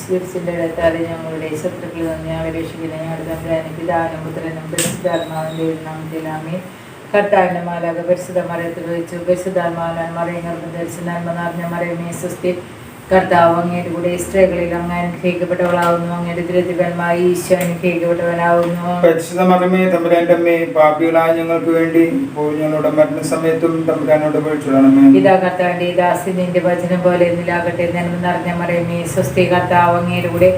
കുരിശിന്റെ ഇടത്താലെ ഞങ്ങളുടെ ശത്രുക്കളിൽ നിന്ന് ഞങ്ങളെ രക്ഷിക്കുന്ന ഞങ്ങളുടെ തമ്പുരാനെ പിതാവിനും പുത്രനും പരിശുദ്ധാത്മാവിന്റെ നാമത്തിൽ ആമേൻ. കർത്താവിന്റെ മാലാഖ പരിശുദ്ധ മറിയത്തിൽ വെച്ചു പരിശുദ്ധാത്മാവിനാൽ മറിയം ധരിച്ച നന്മ നിറഞ്ഞ മറിയമേ സ്വസ്തി. കർത്താവ് അങ്ങയുടെ കൂടെ സ്ത്രീകളിൽ അങ്ങ് അനുഗ്രഹിക്കപ്പെട്ടവളാവുന്നു. അങ്ങയുടെ ദുരിതഫലമായി ഈശോ അനുഗ്രഹിക്കപ്പെട്ടവനാവുന്നു. പരിശുദ്ധ മറിയമേ തമ്പുരാന്റെ അമ്മേ, പാപികളായ ഞങ്ങൾക്ക് വേണ്ടി ഇപ്പോൾ ഞങ്ങളുടെ മരണസമയത്തും തമ്പുരാനോട് അപേക്ഷിക്കണമേ. ഇതാ കർത്താവിന്റെ ദാസി, നിന്റെ വചനം പോലെ എന്നിലാകട്ടെ. നന്മ നിറഞ്ഞ മറിയമേ സ്വസ്തി. കർത്താവ് അങ്ങയുടെ കൂടെ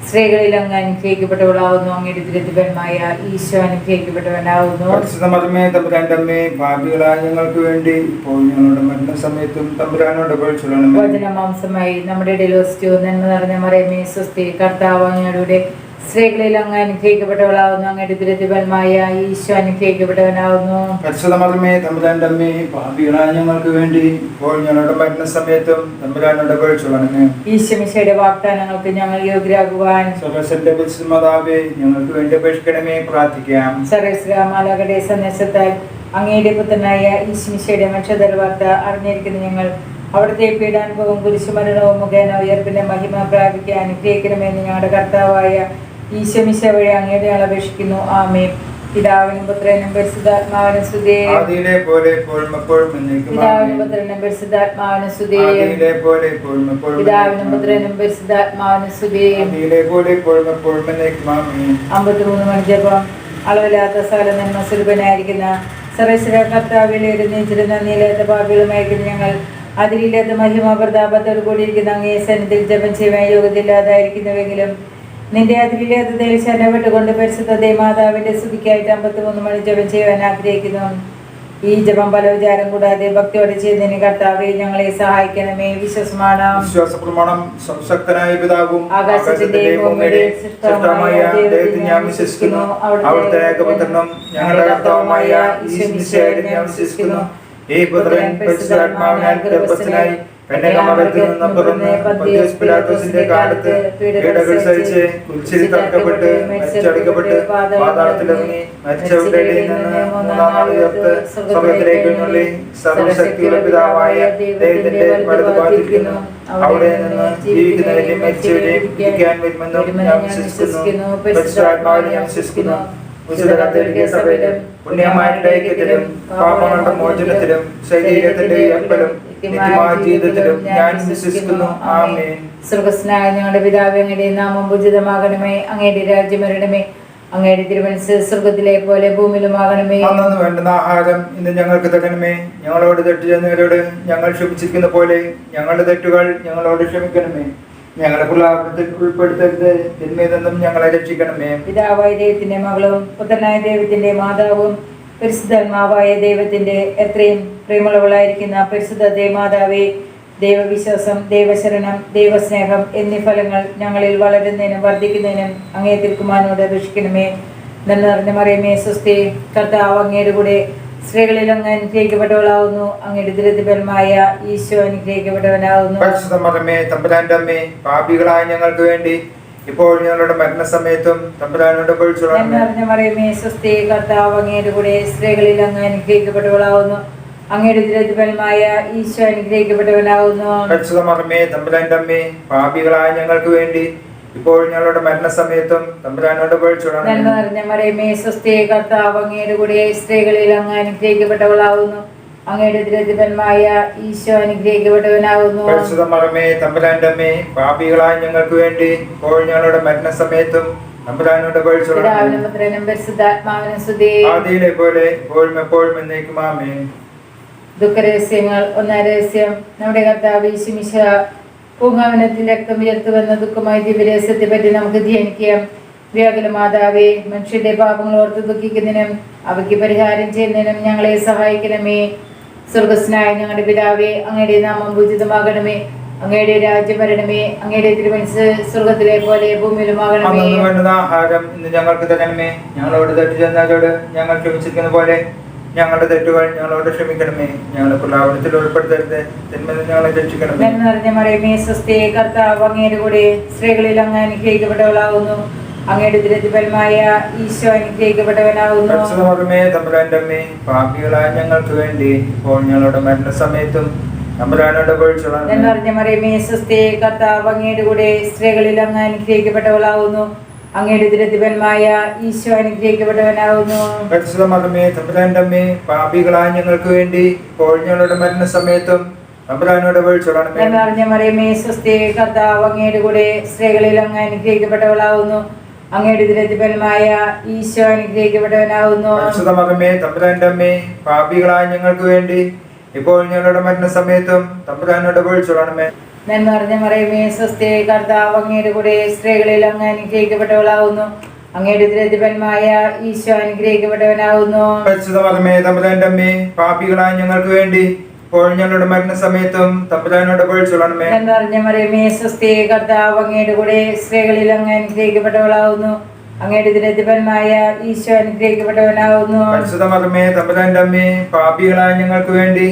സ്ത്രീകളിൽ അങ്ങ് അനുഗ്രഹിക്കപ്പെട്ടവളാവുന്നു. അങ്ങയുടെ ദുരിതഫലമായ ഈശോ അനുഗ്രഹിക്കപ്പെട്ടവനാവുന്നു. പരിശുദ്ധ മറിയമേ തമ്പുരാന്റെ അമ്മേ, പാപികളായ ഞങ്ങൾക്ക് വേണ്ടി ഇപ്പോൾ ഞങ്ങളുടെ മരണസമയത്തും തമ്പുരാനോട് അപേക്ഷിക്കണമേ. വചനമാംസമായി നമ്മുടെ ഇടയിൽ വസിച്ചു. നന്മ നിറഞ്ഞ മറിയമേ സ്വസ്തി. കർത്താവ് അങ്ങയുടെ സ്ത്രീകളിൽ അങ്ങ് അനുഗ്രഹിക്കപ്പെട്ടവളാവുന്നു. അങ്ങയുടെ ദുരിതഫലമായ ഈശോ അനുഗ്രഹിക്കപ്പെട്ടവനാവുന്നു. പരിശുദ്ധ മറിയമേ തമ്പുരാന്റെ അമ്മേ, പാപികളായ ഞങ്ങൾക്ക് വേണ്ടി ഇപ്പോൾ ഞങ്ങളുടെ മരണസമയത്തും തമ്പുരാനോട് അപേക്ഷിക്കണമേ. ഈശോമിശിഹായുടെ വാഗ്ദാനങ്ങൾക്ക് ഞങ്ങൾ യോഗ്യരാകുവാൻ സർവ്വശക്തന്റെ പരിശുദ്ധ മാതാവേ, ഞങ്ങൾക്ക് വേണ്ടി അപേക്ഷിക്കണമേ. പ്രാർത്ഥിക്കാം. സർവ്വമാലാഖയുടെ സന്ദേശത്താൽ അങ്ങയുടെ പുത്രനായ ഈശോമിശിഹായുടെ മോക്ഷോത്തര വാർത്ത അറിഞ്ഞിരിക്കുന്ന ഞങ്ങൾ അവിടുത്തെ പീഡാനുഭവവും കുരിശുമരണവും മുഖേന ഉയർപ്പിന്റെ മഹിമ പ്രാപിക്കാൻ അനുഗ്രഹിക്കണമെന്ന് ഞങ്ങളുടെ കർത്താവായ ഈശോമിശിഹ വഴി അങ്ങയുടെ അപേക്ഷിക്കുന്നു. ആമേൻ. പിതാവിനും പുത്രനും പരിശുദ്ധാത്മാവിനും സ്തുതി. ആദിയിലെ പോലെ എപ്പോഴും എപ്പോഴും എന്നേക്കും. പിതാവിനും പുത്രനും പരിശുദ്ധാത്മാവിനും സ്തുതി. ആദിയിലെ പോലെ എപ്പോഴും എപ്പോഴും. പിതാവിനും പുത്രനും പരിശുദ്ധാത്മാവിനും സ്തുതി. ആദിയിലെ പോലെ എപ്പോഴും എപ്പോഴും എന്നേക്കും. ആമേൻ. 53 മണിജപം. അളവില്ലാത്ത സകല നന്മ സ്വരൂപനായിരിക്കുന്ന സർവ്വേശ്വര കർത്താവിൽ എഴുന്നേറ്റിരുന്ന നീലേത്ത പാപികളുമായിരിക്കുന്ന ഞങ്ങൾ അതിരില്ലാത്ത മഹിമ പ്രതാപത്തോട് കൂടിയിരിക്കുന്ന അങ്ങേ സന്നിധിയിൽ ജപം ചെയ്യാൻ യോഗ്യതയില്ലാതായിരിക്കുന്നുവെങ്കിലും നിന്റെ അതിരില്ലാത്തതയിൽ ശരണപ്പെട്ടുകൊണ്ട് പരിശുദ്ധ മാതാവിന്റെ സ്തുതിക്കായിട്ട് 53 മണി ജപം ചെയ്യാൻ ആഗ്രഹിക്കുന്നു. ഈ ജപം പല വിചാരം കൂടാതെ ഭക്തിയോടെ ചെയ്യുന്നതിന് കർത്താവെ ഞങ്ങളെ സഹായിക്കണമേ. വിശ്വാസപ്രമാണം. ശക്തനായ പിതാവും ആകാശത്തിന്റെയും ഭൂമിയുടെയും സൃഷ്ടാവുമായ ദൈവത്തിൽ ഞാൻ വിശ്വസിക്കുന്നു. അവിടുത്തെ ഏകപുത്രനും ഞങ്ങളുടെ കർത്താവുമായ ഈശോമിശിഹായിൽ ഞാൻ വിശ്വസിക്കുന്നു. ഈ പുത്രൻ പരിശുദ്ധാത്മാവിനാൽ ഗർഭസ്ഥനായി കന്യകാമറിയത്തിൽ നിന്ന് പിറന്ന് പന്തിയോസ് പിലാത്തോസിന്റെ കാലത്ത് പീഡകൾ സഹിച്ച് കുരിശിൽ തറക്കപ്പെട്ട് മരിച്ചടക്കപ്പെട്ട് പാതാളത്തിലിറങ്ങി മരിച്ചവരുടെ ഇടയിൽ നിന്ന് 3-ാം നാൾ ഉയർത്ത് സ്വർഗ്ഗത്തിലേക്ക് എഴുന്നള്ളി സർവ്വശക്തിയുള്ള പിതാവായ ദൈവത്തിന്റെ വലതുഭാഗത്തിരിക്കുന്നു. അവിടെ നിന്ന് ജീവിക്കുന്നവരെയും മരിച്ചവരെയും വിധിക്കാൻ വരുമെന്നും ഞാൻ വിശ്വസിക്കുന്നു. പരിശുദ്ധാത്മാവിൽ ഞാൻ വിശ്വസിക്കുന്നു. സഭയിലും പുണ്യമാരുടെ ഐക്യത്തിലും പാപങ്ങളുടെ മോചനത്തിലും ശരീരത്തിന്റെ ഉയർപ്പലും നിത്യമായ ജീവിതത്തിലും ഞാൻ വിശ്വസിക്കുന്നു. ആമേൻ. സ്വർഗ്ഗസ്ഥനായ ഞങ്ങളുടെ പിതാവേ, അങ്ങയുടെ നാമം പൂജിതമാകണമേ. അങ്ങയുടെ രാജ്യം വരണമേ. അങ്ങയുടെ തിരുമനസ്സ് സ്വർഗ്ഗത്തിലെ പോലെ ഭൂമിയിലുമാകണമേ. അന്നു വേണ്ടുന്ന ആഹാരം ഇന്ന് ഞങ്ങൾക്ക് തരണമേ. ഞങ്ങളോട് തെറ്റ് ചെയ്യുന്നവരോട് ഞങ്ങൾ ക്ഷമിച്ചിരിക്കുന്ന പോലെ ഞങ്ങളുടെ തെറ്റുകൾ ഞങ്ങളോട് ക്ഷമിക്കണമേ. ഞങ്ങളുടെ പ്രലോഭനത്തിൽ ഉൾപ്പെടുത്തരുത്, തിന്മയിൽ നിന്നും ഞങ്ങളെ രക്ഷിക്കണമേ. പിതാവായ ദൈവത്തിന്റെ മകളും പുത്രനായ ദൈവത്തിന്റെ മാതാവും പരിശുദ്ധാത്മാവായ ദൈവത്തിന്റെ എത്രയും പ്രേമമുള്ളവളായിരിക്കുന്ന പരിശുദ്ധ ദേവമാതാവേ, ദൈവവിശ്വാസം, ദൈവശരണം, ദൈവസ്നേഹം എന്നീ ഫലങ്ങൾ ഞങ്ങളിൽ വളരുന്നതിനും വർദ്ധിക്കുന്നതിനും അങ്ങേ തിരുക്കുമാരനോട് അപേക്ഷിക്കണമേ. നന്മ നിറഞ്ഞ മറിയമേ സ്വസ്തി. കർത്താവ് അങ്ങയുടെ കൂടെ സ്ത്രീകളിൽ അങ്ങ് അനുഗ്രഹിക്കപ്പെട്ടവളാവുന്നു. അങ്ങയുടെ ദുരിതഫലമായ ഈശോ അനുഗ്രഹിക്കപ്പെട്ടവനാവുന്നു. പരിശുദ്ധ മറിയമേ തമ്പുരാന്റെ അമ്മേ, പാപികളായ ഞങ്ങൾക്ക് വേണ്ടി ഇപ്പോൾ ഞങ്ങളുടെ മരണസമയത്തും തമ്പുരാനോട് അപേക്ഷിക്കണമേ. നന്മ നിറഞ്ഞ മറിയമേ സ്വസ്തി. കർത്താവ് അങ്ങയുടെ കൂടെ സ്ത്രീകളിൽ അങ്ങ് അനുഗ്രഹിക്കപ്പെട്ടവളാവുന്നു. അങ്ങയുടെ ദുരിതഫലമായ ഈശോ അനുഗ്രഹിക്കപ്പെട്ടവനാവുന്നു. പരിശുദ്ധ മറിയമേ തമ്പുരാന്റെ അമ്മേ, പാപികളായ ഞങ്ങൾക്ക് വേണ്ടി ഇപ്പോൾ ഞങ്ങളുടെ മരണസമയത്തും തമ്പുരാനോട് അപേക്ഷിക്കണമേ. നന്മ നിറഞ്ഞ മറിയമേ സ്വസ്തി. കർത്താവ് അങ്ങയുടെ കൂടെ സ്ത്രീകളിൽ അങ്ങ് അനുഗ്രഹിക്കപ്പെട്ടവളാവുന്നു. അങ്ങയുടെ ദുരിതഫലമായ ഈശോ അനുഗ്രഹിക്കപ്പെട്ടവനാവുന്നു. പരിശുദ്ധ മറിയമേ തമ്പുരാന്റെ അമ്മേ, പാപികളായ ഞങ്ങൾക്ക് വേണ്ടി ഇപ്പോൾ ഞങ്ങളുടെ മരണസമയത്തും തമ്പുരാനോട് അപേക്ഷിക്കണമേ. പിതാവിനും പുത്രനും പരിശുദ്ധാത്മാവിനും സ്തുതി. ആദിയിലെ പോലെ എപ്പോഴും എപ്പോഴും എന്നേക്കും. ആമേൻ. ദുഃഖരഹസ്യങ്ങൾ. 1-ാം രഹസ്യം. നമ്മുടെ കർത്താവ് ഈശോമിശിഹ പൂങ്കാവനത്തിൽ രക്തം ഉയർത്തുവെന്ന ദുഃഖമായ ദിവ്യരഹസ്യത്തെ പറ്റി നമുക്ക് ധ്യാനിക്കാം. വ്യാകുല മാതാവേ, മനുഷ്യരുടെ പാപങ്ങൾ ഓർത്ത് ദുഃഖിക്കുന്നതിനും അവയ്ക്ക് പരിഹാരം ചെയ്യുന്നതിനും ഞങ്ങളെ സഹായിക്കണമേ. സ്വർഗ്ഗസ്ഥനായ ഞങ്ങളുടെ പിതാവേ, അങ്ങയുടെ നാമം പൂജിതമാകണമേ. അങ്ങയുടെ രാജ്യം വരണമേ. അങ്ങയുടെ തിരുമനസ്സ് സ്വർഗ്ഗത്തിലെ പോലെ ഭൂമിയിലുമാകണമേ. ആഹാരം ഇന്ന് ഞങ്ങൾക്ക് തരണമേ. ഞങ്ങളോട് തെറ്റ് ചെയ്യുന്നവരോട് ഞങ്ങൾ ക്ഷമിച്ചിരിക്കുന്ന പോലെ ഞങ്ങളുടെ തെറ്റുകൾ ഞങ്ങളോട് ക്ഷമിക്കണമേ. ഞങ്ങളെ പ്രലോഭനത്തിൽ ഉൾപ്പെടുത്തരുത്, തിന്മയിൽ ഞങ്ങളെ രക്ഷിക്കണമേ. നന്മ നിറഞ്ഞ മറിയമേ സ്വസ്തി. കർത്താവ് അങ്ങയുടെ കൂടെ സ്ത്രീകളിൽ അങ്ങ് അനുഗ്രഹിക്കപ്പെട്ടവളാവുന്നു. അങ്ങയുടെ ദുരിതഫലമായ ഈശോ അനുഗ്രഹിക്കപ്പെട്ടവനാവുന്നു. പരിശുദ്ധ മറിയമേ തമ്പുരാന്റെ അമ്മേ, പാപികളായ ഞങ്ങൾക്ക് വേണ്ടി ഇപ്പോൾ ഞങ്ങളുടെ മരണസമയത്തും തമ്പുരാനോട് പേടിച്ചോളണമേ. നന്മ നിറഞ്ഞ മറിയമേ സ്വസ്തി, കർത്താവ് അങ്ങയുടെ കൂടെ സ്ത്രീകളിൽ അങ്ങ് അനുഗ്രഹിക്കപ്പെട്ടവളാവുന്നു. അങ്ങയുടെ ഉദരത്തിഫലമായ ഈശോ അനുഗ്രഹിക്കപ്പെട്ടവനാവുന്നു. പരിശുദ്ധ മറിയമേ തമ്പുരാന്റെ അമ്മേ, പാപികളായ ഞങ്ങൾക്ക് വേണ്ടി ഇപ്പോൾ ഞങ്ങളുടെ മരണസമയത്തും തമ്പുരാനോട് പേടിച്ചോളണമേ. നന്മ നിറഞ്ഞ മറിയമേ സ്വസ്തി, കർത്താവ് അങ്ങയുടെ കൂടെ സ്ത്രീകളിൽ അങ്ങ് അനുഗ്രഹിക്കപ്പെട്ടവളാവുന്നു. അങ്ങയുടെ ഉദരത്തിഫലമായ ഈശോ അനുഗ്രഹിക്കപ്പെട്ടവനാവുന്നു. പരിശുദ്ധ മറിയമേ തമ്പുരാന്റെ അമ്മേ, പാപികളായ ഞങ്ങൾക്ക് വേണ്ടി ഇപ്പോൾ ഞങ്ങളുടെ മരണസമയത്തും തമ്പുരാനോട് പേടിച്ചോളണമേ. നന്മ നിറഞ്ഞ മറിയമേ സ്വസ്തി, കർത്താവ് അങ്ങയുടെ കൂടെ സ്ത്രീകളിൽ അങ്ങ് അനുഗ്രഹിക്കപ്പെട്ടവളാവുന്നു. അങ്ങയുടെ ഉദരത്തിഫലമായ ഈശോ അനുഗ്രഹിക്കപ്പെട്ടവനാവുന്നു. പരിശുദ്ധ മറിയമേ തമ്പുരാന്റെ അമ്മേ, പാപികളായ ഞങ്ങൾക്ക് വേണ്ടി ഇപ്പോൾ ഞങ്ങളുടെ മരണസമയത്തും തമ്പുരാനോട് പേടിച്ചോളണമേ. നന്മ നിറഞ്ഞ മറിയമേ സ്വസ്തി, കർത്താവ് അങ്ങയുടെ കൂടെ സ്ത്രീകളിൽ അങ്ങ് അനുഗ്രഹിക്കപ്പെട്ടവളാവുന്നു. അങ്ങയുടെ ഉദരത്തിഫലമായ ഈശോ അനുഗ്രഹിക്കപ്പെട്ടവനാവുന്നു. പരിശുദ്ധ മറിയമേ തമ്പുരാന്റെ അമ്മേ, പാപികളായ ഞങ്ങൾക്ക് വേണ്ടി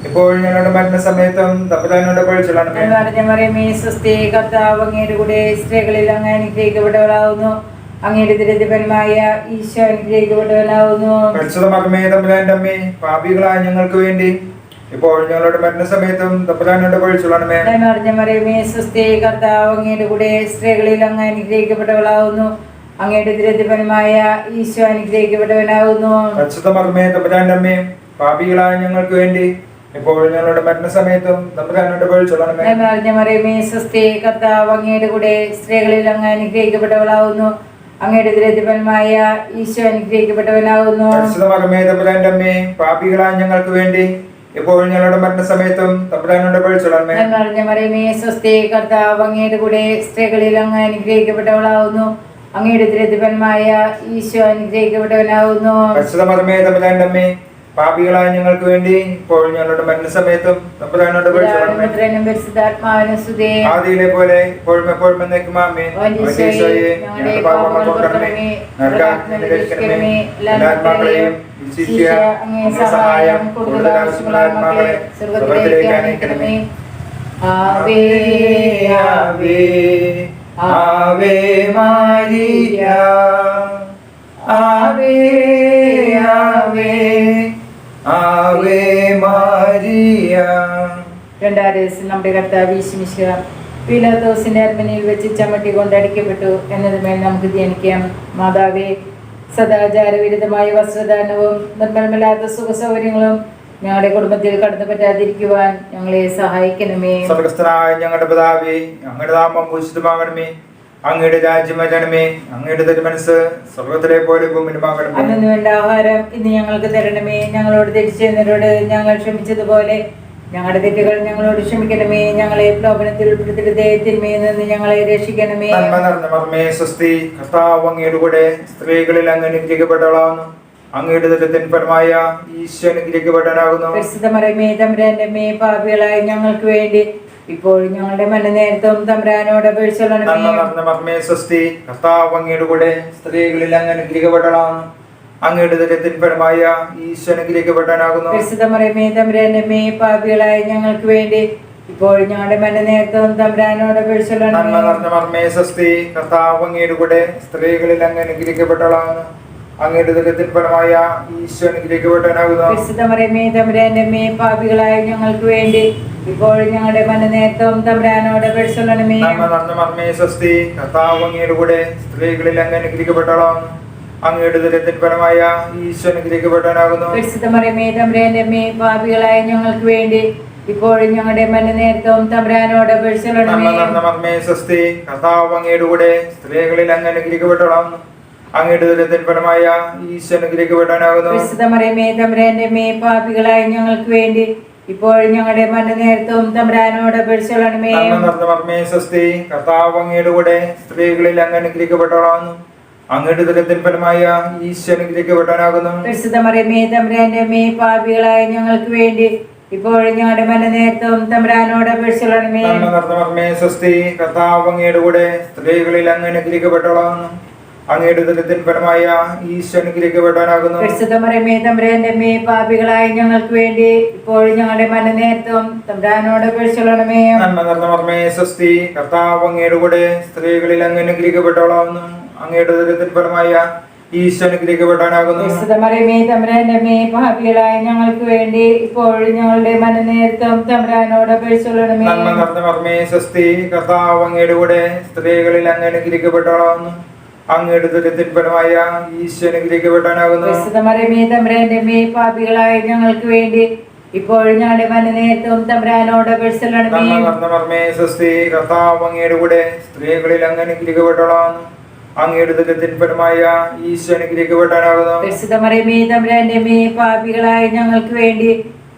ഇപ്പോൾ ഞങ്ങളുടെ മരണസമയത്തും തമ്പുരാനോട് പേടിച്ചോളണമേ. നന്മ നിറഞ്ഞ മറിയമേ സ്വസ്തി, കർത്താവ് അങ്ങയുടെ കൂടെ സ്ത്രീകളിൽ അങ്ങ് അനുഗ്രഹിക്കപ്പെട്ടവളാവുന്നു. അങ്ങയുടെ ഉദരത്തിഫലമായ ഈശോ അനുഗ്രഹിക്കപ്പെട്ടവനാവുന്നു. പരിശുദ്ധ മറിയമേ തമ്പുരാന്റെ അമ്മേ, പാപികളായ ഞങ്ങൾക്ക് വേണ്ടി ഇപ്പോൾ ഞങ്ങളുടെ മരണസമയത്തും തമ്പുരാനോട് പേടിച്ചോളണമേ. നന്മ നിറഞ്ഞ മറിയമേ സ്വസ്തി, കർത്താവ് അങ്ങയുടെ കൂടെ സ്ത്രീകളിൽ അങ്ങ് അനുഗ്രഹിക്കപ്പെട്ടവളാവുന്നു. അങ്ങയുടെ ഉദരത്തിഫലമായ ഈശോ അനുഗ്രഹിക്കപ്പെട്ടവനാവുന്നു. പരിശുദ്ധ മറിയമേ തമ്പുരാന്റെ അമ്മേ, പാപികളായ ഞങ്ങൾക്ക് വേണ്ടി ഇപ്പോൾ ഞങ്ങളുടെ മരണസമയത്തും തമ്പുരാനോട് പേടിച്ചോളണമേ. നന്മ നിറഞ്ഞ മറിയമേ സ്വസ്തി, കർത്താവ് അങ്ങയുടെ കൂടെ സ്ത്രീകളിൽ അങ്ങ് അനുഗ്രഹിക്കപ്പെട്ടവളാവുന്നു. അങ്ങയുടെ ഉദരത്തിഫലമായ ഈശോ അനുഗ്രഹിക്കപ്പെട്ടവനാവുന്നു. പരിശുദ്ധ മറിയമേ തമ്പുരാന്റെ അമ്മേ, പാപികളായ ഞങ്ങൾക്ക് വേണ്ടി ഇപ്പോൾ ഞങ്ങളുടെ മരണസമയത്തും തമ്പുരാനോട് പേടിച്ചോളണമേ. നന്മ നിറഞ്ഞ മറിയമേ സ്വസ്തി, കർത്താവ് അങ്ങയുടെ കൂടെ സ്ത്രീകളിൽ അങ്ങ് അനുഗ്രഹിക്കപ്പെട്ടവളാവുന്നു. അങ്ങയുടെ ഉദരത്തിഫലമായ ഈശോ അനുഗ്രഹിക്കപ്പെട്ടവനാവുന്നു. പരിശുദ്ധ മറിയമേ തമ്പുരാന്റെ അമ്മേ, പാപികളായ ഞങ്ങൾക്ക് വേണ്ടി ഇപ്പോൾ ഞങ്ങളുടെ മരണസമയത്തും തമ്പുരാനോട് പേടിച്ചോളണമേ. പുത്രനും പരിശുദ്ധാത്മാവിനും സ്തുതി. ആദിയിലെ പോലെ ഇപ്പോഴും എപ്പോഴും എന്നേക്കും ആമേൻ. ഈശോയെ, ഞങ്ങളുടെ പാപങ്ങൾ പൊറുക്കണമേ, നരകാഗ്നിയിൽ രക്ഷിക്കണമേ, എല്ലാ ആത്മാക്കളെയും വിശിഷ്യ അങ്ങേ സഹായം കൂടുതൽ ആവശ്യമുള്ള ആത്മാക്കളെ സ്വർഗ്ഗത്തിലേക്ക് അയക്കണമേ. ആവേ ആവേ ആവേ മരിയ, ആവേ ആവേ ആവേ മരിയ. രണ്ടാം ദിവസം നമ്മുടെ കർത്താവ് യേശുമിശിഹ പീലാത്തോസിന്റെ അരമനയിൽ വെച്ച് ചമ്മട്ടി കൊണ്ടടിക്കപ്പെട്ടു എന്നതുമേൽ നമുക്ക് ധ്യാനിക്കാം. മാതാവേ, സദാചാരവിരുദ്ധമായ വസ്ത്രദാനവും നിർമ്മലമല്ലാത്ത സുഖ സൗകര്യങ്ങളും ഞങ്ങളുടെ കുടുംബത്തിൽ കടന്നു പറ്റാതിരിക്കുവാൻ ഞങ്ങളെ സഹായിക്കണമേ. സ്വർഗ്ഗസ്ഥനായ ഞങ്ങളുടെ പിതാവേ, അങ്ങയുടെ നാമം പൂജിതമാകണമേ. അങ്ങയുടെ രാജ്യം വരണമേ. അങ്ങയുടെ തിരുമനസ്സ് സ്വർഗ്ഗത്തിലെ പോലെ ഭൂമിയിലുമാകണമേ. അന്നു വേണ്ട ആഹാരം ഇന്ന് ഞങ്ങൾക്ക് തരണമേ. ഞങ്ങളോട് തെറ്റ് ചെയ്യുന്നവരോട് ഞങ്ങൾ ക്ഷമിച്ചതുപോലെ ഞങ്ങളുടെ തെറ്റുകൾ ഞങ്ങളോട് ക്ഷമിക്കണമേ. ഞങ്ങളെ പ്രലോഭനത്തിൽ ഉൾപ്പെടുത്തരുതേ, തിന്മയിൽ നിന്ന് ഞങ്ങളെ രക്ഷിക്കണമേ. നന്മ നിറഞ്ഞ മറിയമേ സ്വസ്തി, കർത്താവ് അങ്ങയുടെ കൂടെ സ്ത്രീകളിൽ അങ്ങ് അനുഗ്രഹിക്കപ്പെട്ടവളാവുന്നു. അങ്ങയുടെ ഉദരത്തിൻ ഫലമായ ഈശോ അനുഗ്രഹിക്കപ്പെട്ടവനാകുന്നു. പരിശുദ്ധ മറിയമേ തമ്പുരാന്റെ അമ്മേ, പാപികളായ ഞങ്ങൾക്ക് വേണ്ടി ഇപ്പോഴും ഞങ്ങളുടെ മരണനേരത്തും തമ്പുരാനോട് അപേക്ഷിച്ചോളണമേ. നന്മ നിറഞ്ഞ മറിയമേ സ്വസ്തി, കർത്താവ് അങ്ങയുടെ കൂടെ സ്ത്രീകളിൽ അങ്ങ് അനുഗ്രഹിക്കപ്പെട്ടവളാവുന്നു. അങ്ങയുടെ ഉദരത്തിൻ ഫലമായ ഈശോ അനുഗ്രഹിക്കപ്പെട്ടവനാകുന്നു. പരിശുദ്ധ മറിയമേ തമ്പുരാന്റെ അമ്മേ, പാപികളായ ഞങ്ങൾക്ക് വേണ്ടി ഇപ്പോഴും ഞങ്ങളുടെ മരണനേരത്തും തമ്പുരാനോട് അപേക്ഷിച്ചോളണമേ. നന്മ നിറഞ്ഞ മറിയമേ സ്വസ്തി, കർത്താവ് അങ്ങയുടെ കൂടെ സ്ത്രീകളിൽ അങ്ങ് അനുഗ്രഹിക്കപ്പെട്ടവളാവുന്നു. അങ്ങയുടെ ഉദരത്തിൻ ഫലമായ ഈശോ അനുഗ്രഹിക്കപ്പെട്ടവനാകുന്നു. പരിശുദ്ധ മറിയമേ തമ്പുരാന്റെ അമ്മേ, പാപികളായ ഞങ്ങൾക്ക് വേണ്ടി ഇപ്പോഴും ഞങ്ങളുടെ മരണനേരത്തും തമ്പുരാനോട് അപേക്ഷിച്ചോളണമേ. നന്മ നിറഞ്ഞ മറിയമേ സ്വസ്തി, കർത്താവ് അങ്ങയുടെ കൂടെ സ്ത്രീകളിൽ അങ്ങ് അനുഗ്രഹിക്കപ്പെട്ടവളാവുന്നു. അങ്ങയുടെ ഉദരത്തിൻ ഫലമായ ഈശോ അനുഗ്രഹിക്കപ്പെട്ടവനാകുന്നു. പരിശുദ്ധ മറിയമേ തമ്പുരാന്റെ അമ്മേ, പാപികളായ ഞങ്ങൾക്ക് വേണ്ടി ഇപ്പോഴും ഞങ്ങളുടെ മരണനേരത്തും തമ്പുരാനോട് അപേക്ഷിച്ചോളണമേ. നന്മ നിറഞ്ഞ മറിയമേ സ്വസ്തി, കർത്താവ് അങ്ങയുടെ കൂടെ സ്ത്രീകളിൽ അങ്ങ് അനുഗ്രഹിക്കപ്പെട്ടവളാവുന്നു. അങ്ങയുടെ ഉദരത്തിൻ ഫലമായ ഈശോ അനുഗ്രഹിക്കപ്പെട്ടവനാകുന്നു. പരിശുദ്ധ മറിയമേ തമ്പുരാന്റെ അമ്മേ, പാപികളായ ഞങ്ങൾക്ക് വേണ്ടി ഇപ്പോഴും ഞങ്ങളുടെ മരണനേരത്തും തമ്പുരാനോട് അപേക്ഷിച്ചോളണമേ. നന്മ നിറഞ്ഞ മറിയമേ സ്വസ്തി, കർത്താവ് അങ്ങയുടെ കൂടെ സ്ത്രീകളിൽ അങ്ങ് അനുഗ്രഹിക്കപ്പെട്ടവളാവുന്നു. അങ്ങയുടെ ഉദരത്തിൻ ഫലമായ ഈശോ അനുഗ്രഹിക്കപ്പെട്ടവനാകുന്നു. പരിശുദ്ധ മറിയമേ തമ്പുരാന്റെ അമ്മേ, പാപികളായ ഞങ്ങൾക്ക് വേണ്ടി ഇപ്പോഴും ഞങ്ങളുടെ മരണനേരത്തും തമ്പുരാനോട് അപേക്ഷിച്ചോളണമേ. നന്മ നിറഞ്ഞ മറിയമേ സ്വസ്തി, കർത്താവ് അങ്ങയുടെ കൂടെ സ്ത്രീകളിൽ അങ്ങ് അനുഗ്രഹിക്കപ്പെട്ടവളാവുന്നു. അങ്ങയുടെ ഉദരത്തിൻ ഫലമായ ഈശോ അനുഗ്രഹിക്കപ്പെട്ടവനാകുന്നു. പരിശുദ്ധ മറിയമേ തമ്പുരാന്റെ അമ്മേ, പാപികളായ ഞങ്ങൾക്ക് വേണ്ടി ഇപ്പോഴും ഞങ്ങളുടെ മരണനേരത്തും തമ്പുരാനോട് അപേക്ഷിച്ചോളണമേ. നന്മ നിറഞ്ഞ മറിയമേ സ്വസ്തി, കർത്താവ് അങ്ങയുടെ കൂടെ സ്ത്രീകളിൽ അങ്ങ് അനുഗ്രഹിക്കപ്പെട്ടവളാവുന്നു. അങ്ങയുടെ ഉദരത്തിൻ ഫലമായ ഈശോ അനുഗ്രഹിക്കപ്പെട്ടവനാകുന്നു. പരിശുദ്ധ മറിയമേ തമ്പുരാന്റെ അമ്മേ, പാപികളായ ഞങ്ങൾക്ക് വേണ്ടി ഇപ്പോഴും ഞങ്ങളുടെ മനനേരത്തും തമ്പുരാനോട് അപേക്ഷിച്ചുകൊള്ളണമേ. നന്മ നിറഞ്ഞ മർമ്മേ സ്വസ്തി, കർത്താവ് അങ്ങയുടെ കൂടെ സ്ത്രീകളിൽ അങ്ങ് അനുഗ്രഹിക്കപ്പെട്ടവളാകുന്നു. അങ്ങയുടെ ദുരിതത്തിൻ ഫലമായ ഈശോ അനുഗ്രഹിക്കപ്പെട്ടവനാകുന്നു. പരിശുദ്ധ മറിയമേ തമ്പുരാന്റെ അമ്മേ, പാപികളായ ഞങ്ങൾക്ക് വേണ്ടി ഇപ്പോഴും ഞങ്ങളുടെ മനനേരത്തും തമ്പുരാനോട് അപേക്ഷിച്ചുകൊള്ളണമേ. നന്മ നിറഞ്ഞ മർമ്മേ സ്വസ്തി, കർത്താവ് അങ്ങയുടെ കൂടെ സ്ത്രീകളിൽ അങ്ങ് അനുഗ്രഹിക്കപ്പെട്ടവളാകുന്നു. അങ്ങയുടെ ദുരിതത്തിൻ ഫലമായ ഈശോ അനുഗ്രഹിക്കപ്പെട്ടവനാകുന്നു. പരിശുദ്ധ മറിയമേ തമ്പുരാന്റെ അമ്മേ, പാപികളായ ഞങ്ങൾക്ക് വേണ്ടി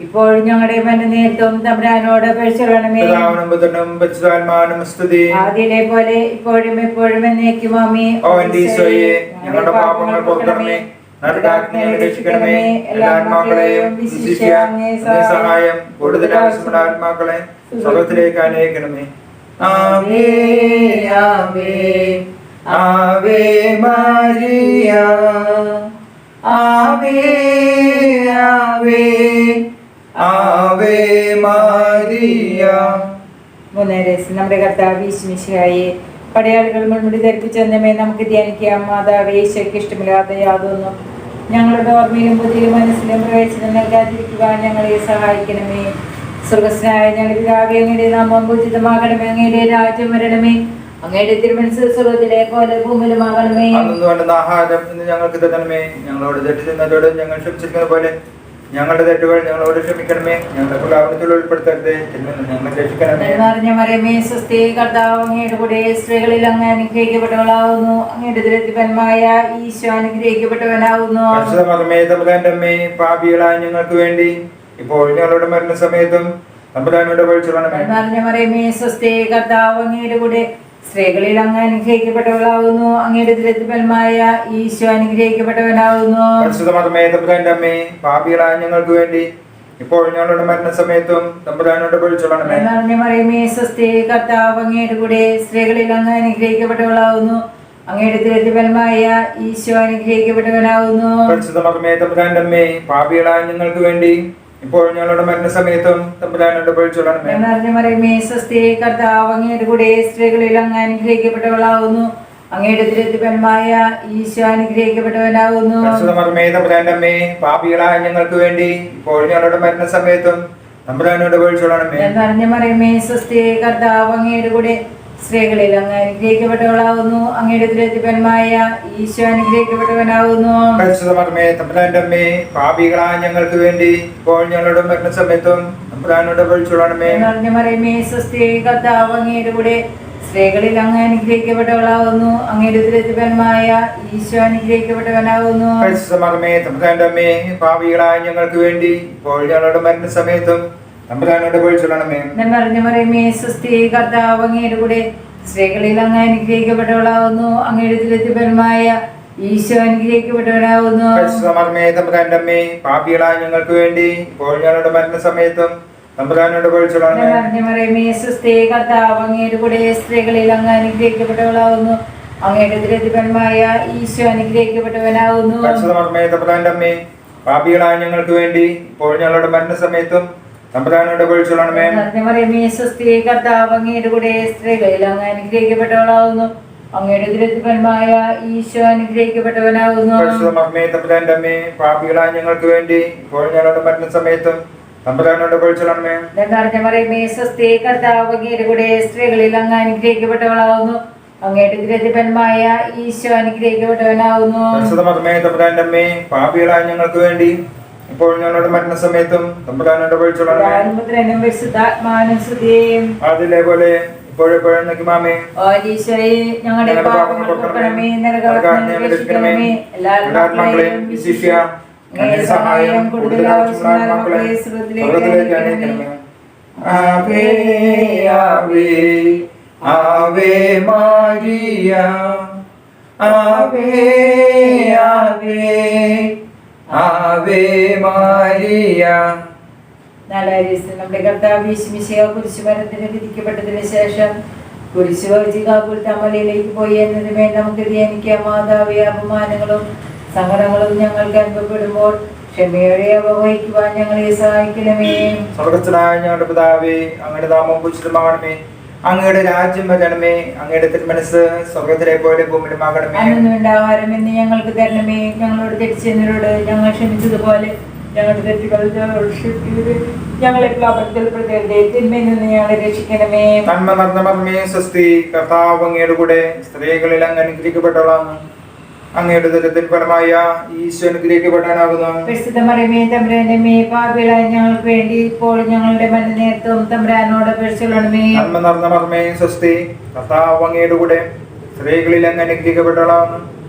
ഇപ്പോഴും ഞങ്ങളുടെ മനനേരത്തും തമ്പുരാനോട് അപേക്ഷിച്ചുകൊള്ളണമേ. പിതാവിനും പുത്രനും പരിശുദ്ധാത്മാവിനും സ്തുതി. ആദ്യയിലെ പോലെ ഇപ്പോഴും എപ്പോഴും എന്നേക്കും ആമേൻ. ഓ എന്റെ ഈശോയെ, ഞങ്ങളുടെ പാപങ്ങൾ പൊറുക്കണമേ, നരകാഗ്നിയിൽ രക്ഷിക്കണമേ. എല്ലാ ആത്മാക്കളെയും വിശിഷ്യ അങ്ങേ സഹായം കൂടുതൽ ആവശ്യമുള്ള ആത്മാക്കളെ സ്വർഗ്ഗത്തിലേക്ക് അനയിക്കണമേ. ആവേ ആവേ ആവേ മരിയ, ആവേ ആവേ ആവേ മരിയ. മൂന്നാം രഹസ്യം. നമ്മുടെ കർത്താവ് ഈശ്വമിശിഹായെ പടയാളികൾ മുൻമുടി ധരിപ്പിച്ചെന്നമേ നമുക്ക് ധ്യാനിക്കാം. മാതാവേ, ഈശോയ്ക്ക് ഇഷ്ടമില്ലാത്ത യാതൊന്നും ഞങ്ങളുടെ ഓർമ്മയിലും ബുദ്ധിയിലും മനസ്സിലും പ്രവേശനം നൽകാതിരിക്കുവാൻ ഞങ്ങളെ സഹായിക്കണമേ. സ്വർഗസ്നായ ഞങ്ങളുടെ പിതാവേ, അങ്ങയുടെ നാമം പൂജിതമാകണമേ. അങ്ങയുടെ രാജ്യം വരണമേ. അങ്ങയുടെ തിരുമനസ്സ് സ്വർഗ്ഗത്തിലെ പോലെ ഭൂമിയിലുമാകണമേ. അന്നു വേണ്ടുന്ന ആഹാരം ഇന്ന് ഞങ്ങൾക്ക് തരണമേ. ഞങ്ങളോട് തെറ്റ് ചെയ്യുന്നവരോട് ഞങ്ങൾ ക്ഷമിച്ചിരിക്കുന്ന പോലെ ഞങ്ങളുടെ തെറ്റുകൾ ഞങ്ങളോട് ക്ഷമിക്കണമേ. ഞങ്ങളുടെ പ്രലാപനത്തിൽ ഉൾപ്പെടുത്തരുത്, ഞങ്ങളെ രക്ഷിക്കണമേ. നിറഞ്ഞ മറിയമേ സ്വസ്തി, കർത്താവ് അങ്ങയുടെ കൂടെ സ്ത്രീകളിൽ അങ്ങ് അനുഗ്രഹിക്കപ്പെട്ടവളാവുന്നു. അങ്ങയുടെ ദുരിതഫലമായ ഈശോ അനുഗ്രഹിക്കപ്പെട്ടവനാവുന്നു. പരിശുദ്ധ മറിയമേ തമ്പുരാന്റെ അമ്മേ, പാപികളായ ഞങ്ങൾക്ക് വേണ്ടി ഇപ്പോൾ ഞങ്ങളുടെ മരണസമയത്തും തമ്പുരാനോട് അപേക്ഷിച്ചുകൊള്ളണമേ. നിറഞ്ഞ മറിയമേ സ്വസ്തി, കർത്താവ് അങ്ങയുടെ കൂടെ സ്ത്രീകളിൽ അങ്ങ് അനുഗ്രഹിക്കപ്പെട്ടവളാവുന്നു. അങ്ങയുടെ ദുരിതഫലമായ ഈശോ അനുഗ്രഹിക്കപ്പെട്ടവനാവുന്നു. പരിശുദ്ധ മറിയമേ തമ്പുരാന്റെ അമ്മേ, പാപികളായ ഞങ്ങൾക്ക് വേണ്ടി ഇപ്പോൾ ഞങ്ങളുടെ മരണസമയത്തും തമ്പുരാനോട് അപേക്ഷിച്ചുകൊള്ളണമേ. നിറഞ്ഞ മറിയമേ സ്വസ്തി, കർത്താവ് അങ്ങയുടെ കൂടെ സ്ത്രീകളിൽ അങ്ങ് അനുഗ്രഹിക്കപ്പെട്ടവളാവുന്നു. അങ്ങയുടെ ദുരിതഫലമായ ഈശോ അനുഗ്രഹിക്കപ്പെട്ടവനാവുന്നു. പരിശുദ്ധ മറിയമേ തമ്പുരാന്റെ അമ്മേ, പാപികളായ ഞങ്ങൾക്ക് വേണ്ടി ഇപ്പോൾ ഞങ്ങളുടെ മരണസമയത്തും തമ്പുരാനോട് അപേക്ഷിച്ചുകൊള്ളണമേ. നിറഞ്ഞ മറിയമേ സ്വസ്തി, കർത്താവ് അങ്ങയുടെ കൂടെ സ്ത്രീകളിൽ അങ്ങ് അനുഗ്രഹിക്കപ്പെട്ടവളാവുന്നു. അങ്ങയുടെ ദുരിതഫലമായ ഈശോ അനുഗ്രഹിക്കപ്പെട്ടവനാവുന്നു. പരിശുദ്ധ മറിയമേ തമ്പുരാന്റെ അമ്മേ, പാപികളായ ഞങ്ങൾക്ക് വേണ്ടി ഇപ്പോൾ ഞങ്ങളുടെ മരണസമയത്തും തമ്പുരാനോട് അപേക്ഷിച്ചുകൊള്ളണമേ. നിറഞ്ഞ മറിയമേ സ്വസ്തി, കർത്താവ് അങ്ങയുടെ കൂടെ സ്ത്രീകളിൽ അങ്ങ് അനുഗ്രഹിക്കപ്പെട്ടവളാവുന്നു. അങ്ങയുടെ ദുരിതഫലമായ ഈശോ അനുഗ്രഹിക്കപ്പെട്ടവനാവുന്നു. പരിശുദ്ധ മറിയമേ തമ്പുരാന്റെ അമ്മേ, പാപികളായ ഞങ്ങൾക്ക് വേണ്ടി ഇപ്പോൾ ഞങ്ങളുടെ മരണസമയത്തും തമ്പുരാനോട് അപേക്ഷിച്ചുകൊള്ളണമേ. നിറഞ്ഞ മറിയമേ സ്വസ്തി, കർത്താവ് അങ്ങയുടെ കൂടെ സ്ത്രീകളിൽ അങ്ങ് അനുഗ്രഹിക്കപ്പെട്ടവളാവുന്നു. അങ്ങയുടെ ദുരിതഫലമായ ഈശോ അനുഗ്രഹിക്കപ്പെട്ടവനാവുന്നു. പരിശുദ്ധ മറിയമേ തമ്പുരാന്റെ അമ്മേ, പാപികളായ ഞങ്ങൾക്ക് വേണ്ടി ഇപ്പോൾ ഞങ്ങളുടെ മരണസമയത്തും തമ്പുരാനോട് അപേക്ഷിച്ചുകൊള്ളണമേ. നിറഞ്ഞ മറിയമേ സ്വസ്തി, കർത്താവ് അങ്ങയുടെ കൂടെ സ്ത്രീകളിൽ അങ്ങ് അനുഗ്രഹിക്കപ്പെട്ടവളാവുന്നു. അങ്ങയുടെ ദുരിതഫലമായ ഈശോ അനുഗ്രഹിക്കപ്പെട്ടവനാവുന്നു. പരിശുദ്ധ മറിയമേ തമ്പുരാന്റെ അമ്മേ, പാപികളായ ഞങ്ങൾക്ക് വേണ്ടി ഇപ്പോൾ ഞങ്ങളുടെ മരണസമയത്തും തമ്പുരാനോട് അപേക്ഷിച്ചുകൊള്ളണമേ. നിറഞ്ഞ മറിയമേ സ്വസ്തി, കർത്താവ് അങ്ങയുടെ കൂടെ സ്ത്രീകളിൽ അങ്ങ് അനുഗ്രഹിക്കപ്പെട്ടവളാവുന്നു. അങ്ങയുടെ ദുരിതഫലമായ ഈശോ അനുഗ്രഹിക്കപ്പെട്ടവനാവുന്നു. പരിശുദ്ധ മറിയമേ തമ്പുരാന്റെ അമ്മേ, പാപികളായ ഞങ്ങൾക്ക് വേണ്ടി ഇപ്പോൾ ഞങ്ങളുടെ മരണസമയത്തും തമ്പുരാനോട് അപേക്ഷിച്ചുകൊള്ളണമേ. നിറഞ്ഞ മറിയമേ സ്വസ്തി, കർത്താവ് അങ്ങയുടെ കൂടെ സ്ത്രീകളിൽ അങ്ങ് അനുഗ്രഹിക്കപ്പെട്ടവളാവുന്നു. അങ്ങയുടെ ദുരിതഫലമായ ഈശോ അനുഗ്രഹിക്കപ്പെട്ടവനാവുന്നു. പരിശുദ്ധ മറിയമേ തമ്പുരാന്റെ അമ്മേ, പാപികളായ ഞങ്ങൾക്ക് വേണ്ടി ഇപ്പോൾ ഞങ്ങളുടെ മരണസമയത്തും തമ്പുരാനോട് അപേക്ഷിച്ചുകൊള്ളണമേ. നിറഞ്ഞ മറിയമേ സ്വസ്തി, കർത്താവ് അങ്ങയുടെ കൂടെ സ്ത്രീകളിൽ അങ്ങ് അനുഗ്രഹിക്കപ്പെട്ടവളാവുന്നു. അങ്ങയുടെ ദുരിതഫലമായ ഈശോ അനുഗ്രഹിക്കപ്പെട്ടവനാവുന്നു. പരിശുദ്ധ മറിയമേ തമ്പുരാന്റെ അമ്മേ, പാപികളായ ഞങ്ങൾക്ക് വേണ്ടി ഇപ്പോൾ ഞങ്ങളുടെ മരണസമയത്തും തമ്പുരാനോട് അപേക്ഷിച്ചുകൊള്ളണമേ. പുത്രനും പരിശുദ്ധാത്മാവിനും സ്തുതിയും. അതിലെ പോലെ ഇപ്പോഴെപ്പോഴും നിൽക്കുമാമേ. ഓ ഈശോയെ, ഞങ്ങളുടെ പാപങ്ങൾ പൊറുക്കണമേ. നരകാഗ്നിയിൽ രക്ഷിക്കണമേ. എല്ലാ ആത്മാക്കളെയും വിശിഷ്യ അങ്ങേ സഹായം കൂടുതൽ ആവശ്യമുള്ള ആത്മാക്കളെ സ്വർഗ്ഗത്തിലേക്ക് അനയിക്കണമേ. ആവേ ആവേ ആവേ മരിയ, ആവേ ആവേ ആവേ മരിയ. നമ്മുടെ കർത്താവ് യേശുമിശിഹാ കുരിശുമരത്തിന് വിധിക്കപ്പെട്ടതിന് ശേഷം കുരിശ് വഹിച്ച് കാൽക്കുൽത്താ മലയിലേക്ക് പോയി എന്നതിന്മേ നമുക്ക് ധ്യാനിക്കാം. മാതാവേ, അപമാനങ്ങളും സങ്കടങ്ങളും ഞങ്ങൾക്ക് അനുഭവപ്പെടുമ്പോൾ ക്ഷമയോടെ അവ വഹിക്കുവാൻ ഞങ്ങളെ സഹായിക്കണമേ. സ്വർഗ്ഗസ്ഥനായ ഞങ്ങളുടെ പിതാവേ, അങ്ങയുടെ നാമം പൂജിതമാകണമേ. അങ്ങയുടെ രാജ്യം വരണമേ. അങ്ങയുടെ തിരുമനസ് സ്വർഗത്തിലെ പോലെ ഭൂമിയിലുമാകണമേ. അന്നു വേണ്ട ആഹാരം എന്ന് ഞങ്ങൾക്ക് തരണമേ. ഞങ്ങളോട് തെറ്റിച്ചവരോട് ഞങ്ങൾ ക്ഷമിച്ചതുപോലെ ഞങ്ങളുടെ തെറ്റുകൾ ക്ഷമിക്കരുതേ. ഞങ്ങളെ പാപത്തിൽ പെടുത്തരുതേ. തിന്മയിൽ നിന്ന് ഞങ്ങളെ രക്ഷിക്കണമേ. നന്മ നിറഞ്ഞ മർമ്മേ സ്വസ്തി. കർത്താവ് അങ്ങയുടെ കൂടെ സ്ത്രീകളിൽ അങ്ങ് അനുഗ്രഹിക്കപ്പെട്ടവളാണ്. അങ്ങയുടെ ഉദരത്തിൻ ഫലമായ ഈശോ അനുഗ്രഹിക്കപ്പെടാനാകുന്നു. പരിശുദ്ധ മറിയമേ തമ്പുരാന്റെ അമ്മേ, പാപികളായ ഞങ്ങൾക്ക് വേണ്ടി ഇപ്പോൾ ഞങ്ങളുടെ മരണനേരത്തും തമ്പുരാനോട് അപേക്ഷിച്ചുകൊള്ളണമേ. നന്മ നിറഞ്ഞ മർമ്മേ സ്വസ്തി. കർത്താവ് അങ്ങയുടെ കൂടെ സ്ത്രീകളിൽ അങ്ങ് അനുഗ്രഹിക്കപ്പെട്ടവളാണ്.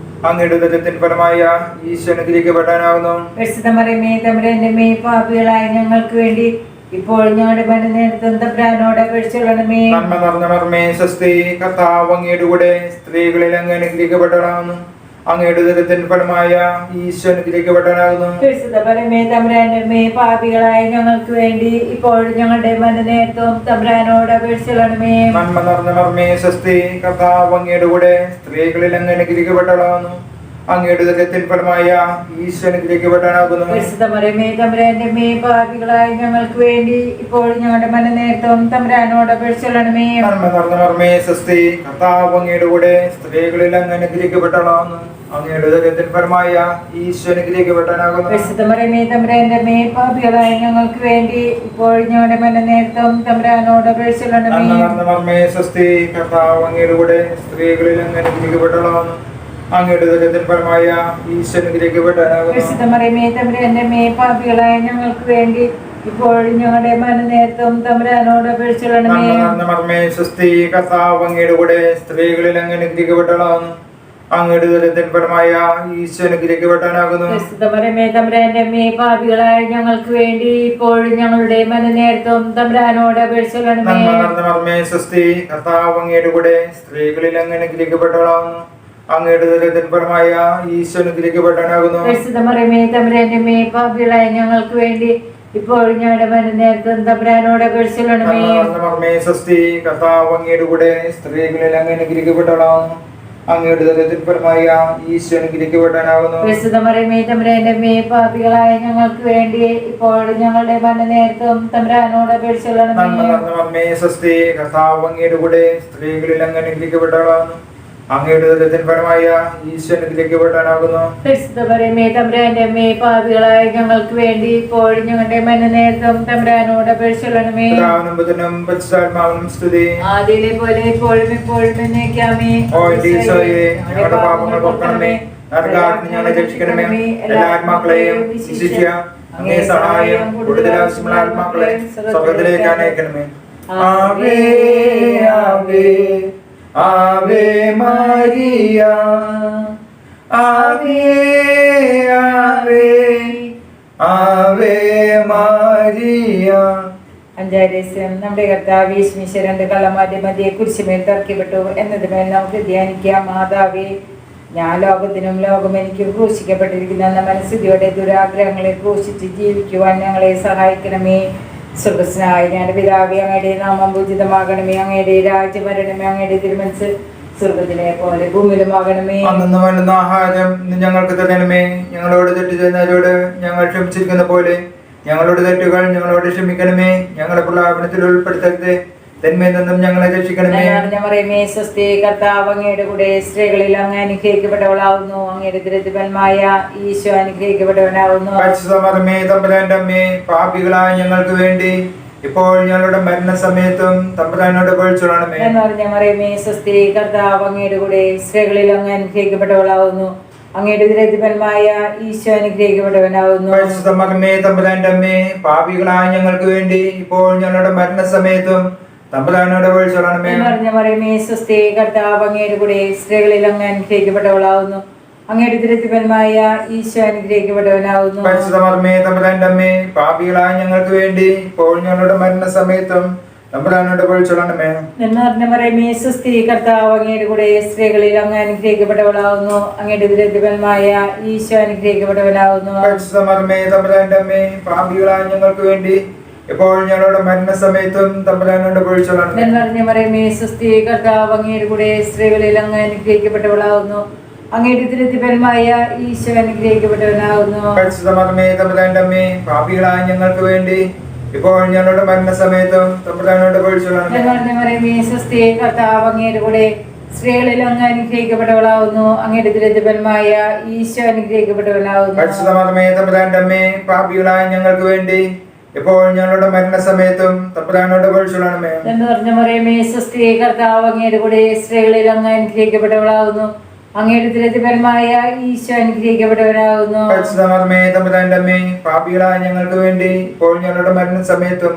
അങ്ങയുടെ ഉദരത്തിൻ ഫലമായ ഈശോ അനുഗ്രഹിക്കപ്പെടാനാകുന്നു. പരിശുദ്ധ മറിയമേ തമ്പുരാന്റെ അമ്മേ, പാപികളായ ഞങ്ങൾക്ക് വേണ്ടി ഇപ്പോൾ ഞങ്ങളുടെ മരണനേരത്തും തമ്പുരാനോട് അപേക്ഷിച്ചുകൊള്ളണമേ. നന്മ നിറഞ്ഞ മർമ്മേ സ്വസ്തി. കർത്താവ് അങ്ങയുടെ കൂടെ സ്ത്രീകളിൽ അങ്ങ് അനുഗ്രഹിക്കപ്പെട്ടവളാണ്. അങ്ങയുടെ ഉദരത്തിൻ ഫലമായ ഈശോ അനുഗ്രഹിക്കപ്പെടാനാകുന്നു. പരിശുദ്ധ മറിയമേ തമ്പുരാന്റെ അമ്മേ, പാപികളായ ഞങ്ങൾക്ക് വേണ്ടി ഇപ്പോൾ ഞങ്ങളുടെ മരണനേരത്തും തമ്പുരാനോട് അപേക്ഷിച്ചുകൊള്ളണമേ. നന്മ നിറഞ്ഞ മർമ്മേ സ്വസ്തി. കർത്താവ് അങ്ങയുടെ കൂടെ സ്ത്രീകളിൽ അങ്ങ് അനുഗ്രഹിക്കപ്പെട്ടവളാണ്. അങ്ങയുടെ ഉദരത്തിൻ ഫലമായ ഈശോ അനുഗ്രഹിക്കപ്പെടാനാകുന്നു. പരിശുദ്ധ മറിയമേ തമ്പുരാന്റെ അമ്മേ, പാപികളായ ഞങ്ങൾക്ക് വേണ്ടി ഇപ്പോൾ ഞങ്ങളുടെ മരണനേരത്തും തമ്പുരാനോട് അപേക്ഷിച്ചുകൊള്ളണമേ. നന്മ നിറഞ്ഞ മർമ്മേ സ്വസ്തി. കർത്താവ് അങ്ങയുടെ കൂടെ സ്ത്രീകളിൽ അങ്ങ് അനുഗ്രഹിക്കപ്പെട്ടവളാണ്. അങ്ങയുടെ ഉദരത്തിൻ ഫലമായ ഈശോ അനുഗ്രഹിക്കപ്പെടാനാകുന്നു. പരിശുദ്ധ മറിയമേ തമ്പുരാന്റെ അമ്മേ, പാപികളായ ഞങ്ങൾക്ക് വേണ്ടി ഇപ്പോൾ ഞങ്ങളുടെ മരണനേരത്തും തമ്പുരാനോട് അപേക്ഷിച്ചുകൊള്ളണമേ. നന്മ നിറഞ്ഞ മർമ്മേ സ്വസ്തി. കർത്താവ് അങ്ങയുടെ കൂടെ സ്ത്രീകളിൽ അങ്ങ് അനുഗ്രഹിക്കപ്പെട്ടവളാണ്. അങ്ങയുടെ ഉദരത്തിൻ ഫലമായ ഈശോ അനുഗ്രഹിക്കപ്പെടാനാകുന്നു. പരിശുദ്ധ മറിയമേ തമ്പുരാന്റെ അമ്മേ, പാപികളായ ഞങ്ങൾക്ക് വേണ്ടി ഇപ്പോൾ ഞങ്ങളുടെ മരണനേരത്തും തമ്പുരാനോട് അപേക്ഷിച്ചുകൊള്ളണമേ. നന്മ നിറഞ്ഞ മർമ്മേ സ്വസ്തി. കർത്താവ് അങ്ങയുടെ കൂടെ സ്ത്രീകളിൽ അങ്ങ് അനുഗ്രഹിക്കപ്പെട്ടവളാണ്. അങ്ങയുടെ ഉദരത്തിൻ ഫലമായ ഈശോ അനുഗ്രഹിക്കപ്പെടാനാകുന്നു. പരിശുദ്ധ മറിയമേ തമ്പുരാന്റെ അമ്മേ, പാപികളായ ഞങ്ങൾക്ക് വേണ്ടി ഇപ്പോൾ ഞങ്ങളുടെ മരണനേരത്തും തമ്പുരാനോട് അപേക്ഷിച്ചുകൊള്ളണമേ. നന്മ നിറഞ്ഞ മർമ്മേ സ്വസ്തി. കർത്താവ് അങ്ങയുടെ കൂടെ സ്ത്രീകളിൽ അങ്ങ് അനുഗ്രഹിക്കപ്പെട്ടവളാണ്. അങ്ങയുടെ ഉദരത്തിൻ ഫലമായ ഈശോ അനുഗ്രഹിക്കപ്പെടാനാകുന്നു. പരിശുദ്ധ മറിയമേ തമ്പുരാന്റെ അമ്മേ, പാപികളായ ഞങ്ങൾക്ക് വേണ്ടി ഇപ്പോൾ ഞങ്ങളുടെ മരണനേരത്തും തമ്പുരാനോട് അപേക്ഷിച്ചുകൊള്ളണമേ. നന്മ നിറഞ്ഞ മർമ്മേ സ്വസ്തി. കർത്താവ് അങ്ങയുടെ കൂടെ സ്ത്രീകളിൽ അങ്ങ് അനുഗ്രഹിക്കപ്പെട്ടവളാണ്. അങ്ങയുടെ ഉദരത്തിൻ ഫലമായ ഈശോ അനുഗ്രഹിക്കപ്പെടാനാകുന്നു. പരിശുദ്ധ മറിയമേ തമ്പുരാന്റെ അമ്മേ, പാപികളായ ഞങ്ങൾക്ക് വേണ്ടി ഇപ്പോൾ ഞങ്ങളുടെ മരണനേരത്തും തമ്പുരാനോട് അപേക്ഷിച്ചുകൊള്ളണമേ. നന്മ നിറഞ്ഞ മർമ്മേ സ്വസ്തി. കർത്താവ് അങ്ങയുടെ കൂടെ സ്ത്രീകളിൽ അങ്ങ് അനുഗ്രഹിക്കപ്പെട്ടവളാണ്. അങ്ങയുടെ ഉദരത്തിൻ ഫലമായ ഈശോ അനുഗ്രഹിക്കപ്പെടാനാകുന്നു. പരിശുദ്ധ മറിയമേ തമ്പുരാന്റെ അമ്മേ, പാപികളായ ഞങ്ങൾക്ക് വേണ്ടി ഇപ്പോൾ ഞങ്ങളുടെ മരണനേരത്തും തമ്പുരാനോട് അപേക്ഷിച്ചുകൊള്ളണമേ. പിതാവിനും പുത്രനും പരിശുദ്ധാത്മാവിനും സ്തുതി. ആദിയിലെ പോലെ ഇപ്പോഴും എപ്പോഴും എന്നേക്കുമേ. ഓ എന്റെ ഈശോയെ, ഞങ്ങളുടെ പാപങ്ങൾ പൊറുക്കണമേ. നരകാഗ്നി ഞങ്ങളെ രക്ഷിക്കണമേ. എല്ലാ ആത്മാക്കളെയും വിശിഷ്യ അങ്ങേ സഹായം കൂടുതൽ ആവശ്യമുള്ള ആത്മാക്കളെ സ്വർഗ്ഗത്തിലേക്ക് അനയിക്കണമേ. ആവേ ആവേ ആവേ മരിയ. ആവേ ആവേ ആവേ മരിയ. അഞ്ചാരസ്യം നമ്മുടെ കർത്താവ് യേശുമിശിഹായുടെ കള്ളന്മാരുടെ മധ്യേ കുരിശുമേൽ തറക്കപ്പെട്ടു എന്നതുമേൽ നമുക്ക് ധ്യാനിക്കാം. മാതാവേ, ഞാൻ ലോകത്തിനും ലോകം എനിക്ക് ക്രൂശിക്കപ്പെട്ടിരിക്കുന്ന എന്ന മനസ്ഥിതിയോടെ ദുരാഗ്രഹങ്ങളെ ക്രൂശിച്ച് ജീവിക്കുവാൻ ഞങ്ങളെ സഹായിക്കണമേ. സ്വർഗസ്നായ ഞങ്ങളുടെ പിതാവേ, അങ്ങയുടെ നാമം പൂജിതമാകണമേ. അങ്ങയുടെ രാജ്യം വരണമേ. അങ്ങയുടെ തിരുമനസ് സ്വർഗത്തിലെ പോലെ ഭൂമിയിലുമാകണമേ. അന്നു വേണ്ടുന്ന ആഹാരം ഇന്ന് ഞങ്ങൾക്ക് തരണമേ. ഞങ്ങളോട് തെറ്റ് ചെയ്യുന്നവരോട് ഞങ്ങൾ ക്ഷമിച്ചിരിക്കുന്ന പോലെ ഞങ്ങളുടെ തെറ്റുകൾ ഞങ്ങളോട് ക്ഷമിക്കണമേ. ഞങ്ങളെ പ്രലാപനത്തിൽ ഉൾപ്പെടുത്തരുത്. തിന്മയിൽ നിന്നും ഞങ്ങളെ രക്ഷിക്കണമേ. മറിയമേ സ്വസ്തി. കർത്താവ് അങ്ങയുടെ കൂടെ സ്ത്രീകളിൽ അങ്ങ് അനുഗ്രഹിക്കപ്പെട്ടവളാവുന്നു. അങ്ങയുടെ ദുരിതഫലമായ ഈശോ അനുഗ്രഹിക്കപ്പെട്ടവനാവുന്നു. പരിശുദ്ധമറിയമേ തമ്പുരാന്റെ അമ്മേ, പാപികളായ ഞങ്ങൾക്ക് വേണ്ടി ഇപ്പോൾ ഞങ്ങളുടെ മരണസമയത്തും തമ്പുരാനോട് അപേക്ഷിച്ചുകൊള്ളണമേ. മറിയമേ സ്വസ്തി. കർത്താവ് അങ്ങയുടെ കൂടെ സ്ത്രീകളിൽ അങ്ങ് അനുഗ്രഹിക്കപ്പെട്ടവളാവുന്നു. അങ്ങയുടെ ദുരിതഫലമായ ഈശോ അനുഗ്രഹിക്കപ്പെട്ടവനാവുന്നു. പരിശുദ്ധമറിയമേ തമ്പുരാന്റെ അമ്മേ, പാപികളായ ഞങ്ങൾക്ക് വേണ്ടി ഇപ്പോൾ ഞങ്ങളുടെ മരണസമയത്തും തമ്പുരാനോട് അപേക്ഷിച്ചുകൊള്ളണമേ. മറിയമേ സ്വസ്തി. കർത്താവ് അങ്ങയുടെ കൂടെ സ്ത്രീകളിൽ അങ്ങ് അനുഗ്രഹിക്കപ്പെട്ടവളാവുന്നു. അങ്ങയുടെ ദുരിതഫലമായ ഈശോ അനുഗ്രഹിക്കപ്പെട്ടവനാവുന്നു. പരിശുദ്ധമറിയമേ തമ്പുരാന്റെ അമ്മേ, പാപികളായ ഞങ്ങൾക്ക് വേണ്ടി ഇപ്പോൾ ഞങ്ങളുടെ മരണസമയത്തും തമ്പുരാനോട് അപേക്ഷിച്ചുകൊള്ളണമേ. മറിയമേ സ്വസ്തി. കർത്താവ് അങ്ങയുടെ കൂടെ സ്ത്രീകളിൽ അങ്ങ് അനുഗ്രഹിക്കപ്പെട്ടവളാവുന്നു. അങ്ങയുടെ ദുരിതഫലമായ ഈശോ അനുഗ്രഹിക്കപ്പെട്ടവനാവുന്നു. പരിശുദ്ധമറിയമേ തമ്പുരാന്റെ അമ്മേ, പാപികളായ ഞങ്ങൾക്ക് വേണ്ടി ഇപ്പോൾ ഞങ്ങളുടെ മരണസമയത്തും തമ്പുരാനോട് അപേക്ഷിച്ചുകൊള്ളണമേ. മറിയമേ സ്വസ്തി. കർത്താവ് അങ്ങയുടെ കൂടെ സ്ത്രീകളിൽ അങ്ങ് അനുഗ്രഹിക്കപ്പെട്ടവളാവുന്നു. അങ്ങയുടെ ദുരിതഫലമായ ഈശോ അനുഗ്രഹിക്കപ്പെട്ടവനാവുന്നു. പരിശുദ്ധമറിയമേ തമ്പുരാന്റെ അമ്മേ, പാപികളായ ഞങ്ങൾക്ക് വേണ്ടി ഇപ്പോൾ ഞങ്ങളുടെ മരണസമയത്തും തമ്പുരാനോട് പേടിച്ചോളണമേ. സ്വസ്തി കർത്താവ് അങ്ങയുടെ കൂടെ സ്ത്രീകളിൽ അങ്ങ് അനുഗ്രഹിക്കപ്പെട്ടവളാവുന്നു. അങ്ങയുടെ ദുരിതഫലമായ ഈശോ അനുഗ്രഹിക്കപ്പെട്ടവനാവുന്നു. പരിശുദ്ധമേ തമ്പുരാന്റെ അമ്മേ, പാപികളായ ഞങ്ങൾക്ക് വേണ്ടി ഇപ്പോൾ ഞങ്ങളുടെ മരണസമയത്തും തമ്പുരാനോട് പേടിച്ചോളണമേ. എന്ന് പറഞ്ഞ മറിയമേ സ്വസ്തി കർത്താവ് അങ്ങയുടെ കൂടെ സ്ത്രീകളിൽ അങ്ങ് അനുഗ്രഹിക്കപ്പെട്ടവളാവുന്നു. അങ്ങയുടെ ദുരിതഫലമായ ഈശോ അനുഗ്രഹിക്കപ്പെട്ടവനാവുന്നു. പരിശുദ്ധമേ തമ്പുരാന്റെ അമ്മേ, പാപികളായ ഞങ്ങൾക്ക് വേണ്ടി ഇപ്പോൾ ഞങ്ങളുടെ മരണസമയത്തും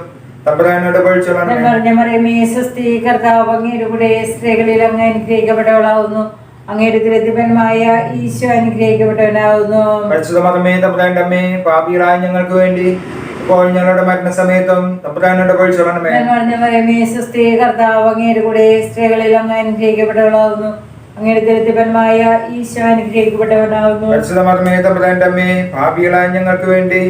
തമ്പുരാനോട് പേടിച്ചോളണമേ. പറഞ്ഞ മറിയമേ സ്വസ്തി കർത്താവ് അങ്ങയുടെ കൂടെ സ്ത്രീകളിൽ അങ്ങ് അനുഗ്രഹിക്കപ്പെട്ടവളാവുന്നു. അങ്ങയുടെ ദുരിതഫലമായ ഈശോ അനുഗ്രഹിക്കപ്പെട്ടവനാവുന്നു. പരിശുദ്ധമേ തമ്പുരാന്റെ അമ്മേ, പാപികളായ ഞങ്ങൾക്ക് വേണ്ടി ഇപ്പോൾ ഞങ്ങളുടെ മരണസമയത്തും തമ്പുരാനോട് പേടിച്ചോളണമേ. പറഞ്ഞ മറിയമേ സ്വസ്തി കർത്താവ് അങ്ങയുടെ കൂടെ സ്ത്രീകളിൽ അങ്ങ് അനുഗ്രഹിക്കപ്പെട്ടവളാവുന്നു. അങ്ങയുടെ ദുരിതഫലമായ ഈശോ അനുഗ്രഹിക്കപ്പെട്ടവനാവുന്നു. പരിശുദ്ധമേ തമ്പുരാന്റെ അമ്മേ, പാപികളായ ഞങ്ങൾക്ക് വേണ്ടി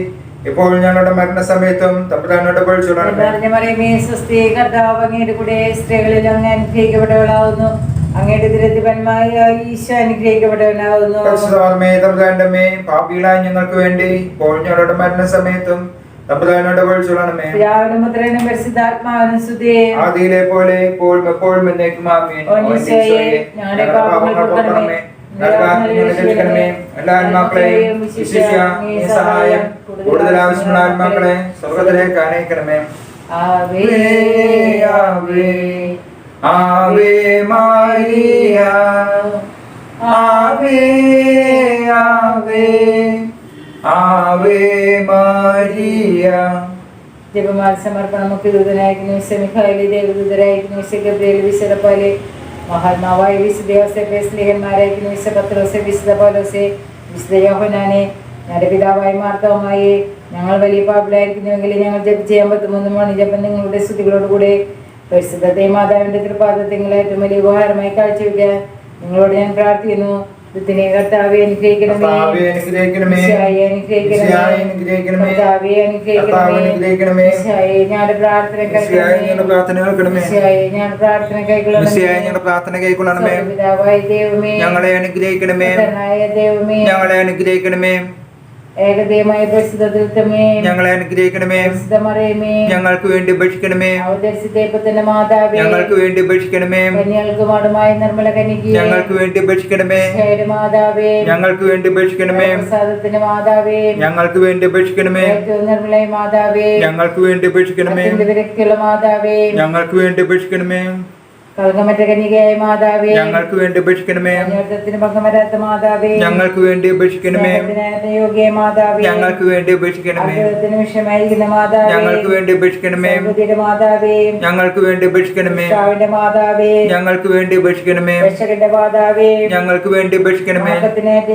ഇപ്പോൾ ഞങ്ങളുടെ മരണസമയത്തും തമ്പുരാനോട് പേടിച്ചോളണമേ. പറഞ്ഞ മറിയമേ സ്വസ്തി കർത്താവ് അങ്ങയുടെ കൂടെ സ്ത്രീകളിൽ അങ്ങ് അനുഗ്രഹിക്കപ്പെട്ടവളാവുന്നു. അങ്ങയുടെ ദുരിതഫലമായ ഈശോ അനുഗ്രഹിക്കപ്പെട്ടവനാവുന്നു. പരിശുദ്ധമേ തമ്പുരാന്റെ അമ്മേ, പാപികളായ ഞങ്ങൾക്ക് വേണ്ടി ഇപ്പോൾ ഞങ്ങളുടെ മരണസമയത്തും തമ്പുരാനോട് പേടിച്ചോളണമേ. പിതാവിനും പുത്രനും പരിശുദ്ധാത്മാവിനും സ്തുതി. ആദിയിലെ പോലെ ഇപ്പോഴും എപ്പോഴും എന്നേക്കും ആമേൻ. ഞങ്ങളുടെ പാപങ്ങൾ പൊറുക്കണമേ. രക്ഷിക്കണമേ. എല്ലാ ആത്മാക്കളെയും വിശിഷ്യ നീ സഹായം കൂടുതൽ ആവശ്യമുള്ള ആത്മാക്കളെ സ്വർഗ്ഗത്തിലേക്ക് ആനയിക്കണമേ. ആവേ ആവേ ആവേ മരിയ, ആവേ ആവേ ആവേ മരിയ. ജപമാല സമർപ്പണം. മുഖ്യദൂതനായിരിക്കുന്നു വിശുദ്ധ മിഖായേൽ, ദേവദൂതരായിരിക്കുന്നു വിശുദ്ധ ഗബ്രിയേൽ, വിശുദ്ധ പൗലോസ്, മഹാത്മാവായ വിശുദ്ധ യോസേപ്പ്, സ്നേഹന്മാരായിരിക്കുന്നു വിശുദ്ധ പത്രോസ്, വിശുദ്ധ പൗലോസ്, വിശുദ്ധ യോഹന്നാനെ, ഞങ്ങളുടെ പിതാവായ മാർത്തോമായെ, ഞങ്ങൾ വലിയ പാപികളായിരിക്കുന്നുവെങ്കിൽ ഞങ്ങൾ ജപം ചെയ്യാൻ 13 മണി ജപം നിങ്ങളുടെ സ്തുതികളോടുകൂടെ പരിശുദ്ധ ദൈവമാതാവിന്റെ തൃപാദത്തിൽ ഏറ്റവും വലിയ ഉപഹാരമായി കാഴ്ചവെക്കാൻ നിങ്ങളോട് ഞാൻ പ്രാർത്ഥിക്കുന്നു. കർത്താവെ അനുഗ്രഹിക്കണമേ. ഞങ്ങളുടെ പ്രാർത്ഥന കൈക്കൊള്ളണമേ. ഞങ്ങളെ അനുഗ്രഹിക്കണമേ. ഞങ്ങളെ അനുഗ്രഹിക്കണമേ. ഏകദൈവമായ പരിശുദ്ധ ദൈവമേ, ഞങ്ങളെ അനുഗ്രഹിക്കണമേ. പരിശുദ്ധമറിയമേ, ഞങ്ങൾക്ക് വേണ്ടി ഭക്ഷിക്കണമേ. അവതരിച്ചതേപ്പത്തിന്റെ മാതാവേ, ഞങ്ങൾക്ക് വേണ്ടി ഭക്ഷിക്കണമേ. കന്യകൾക്ക് മാടുമായ നിർമ്മല കന്യകേ, ഞങ്ങൾക്ക് വേണ്ടി ഭക്ഷിക്കണമേ. മാതാവേ, ഞങ്ങൾക്ക് വേണ്ടി ഭക്ഷിക്കണമേ. പ്രസാദത്തിന്റെ മാതാവേ, ഞങ്ങൾക്ക് വേണ്ടി ഭക്ഷിക്കണമേ. ഏറ്റവും നിർമ്മല മാതാവേ, ഞങ്ങൾക്ക് വേണ്ടി ഭക്ഷിക്കണമേ. വിരക്തിയുള്ള മാതാവേ, ഞങ്ങൾക്ക് വേണ്ടി ഭക്ഷിക്കണമേ. കളങ്കമറ്റ കന്യകയായ മാതാവേ, ഞങ്ങൾക്ക് വേണ്ടി ഭക്ഷിക്കണമേ. അന്യോന്യത്തിന് ഭംഗമരാത്ത മാതാവേ, ഞങ്ങൾക്ക് വേണ്ടി ഭക്ഷിക്കണമേ. യോഗ്യ മാതാവേ, ഞങ്ങൾക്ക് വേണ്ടി ഭക്ഷിക്കണമേ. അത്ഭുതത്തിന് വിഷയമായിരിക്കുന്ന മാതാവേ, ഞങ്ങൾക്ക് വേണ്ടി ഭക്ഷിക്കണമേ. മാതാവേ, ഞങ്ങൾക്ക് വേണ്ടി ഭക്ഷിക്കണമേ. മാതാവേ, ഞങ്ങൾക്ക് വേണ്ടി ഭക്ഷിക്കണമേ. രക്ഷകന്റെ മാതാവേ, ഞങ്ങൾക്ക് വേണ്ടി ഭക്ഷിക്കണമേ.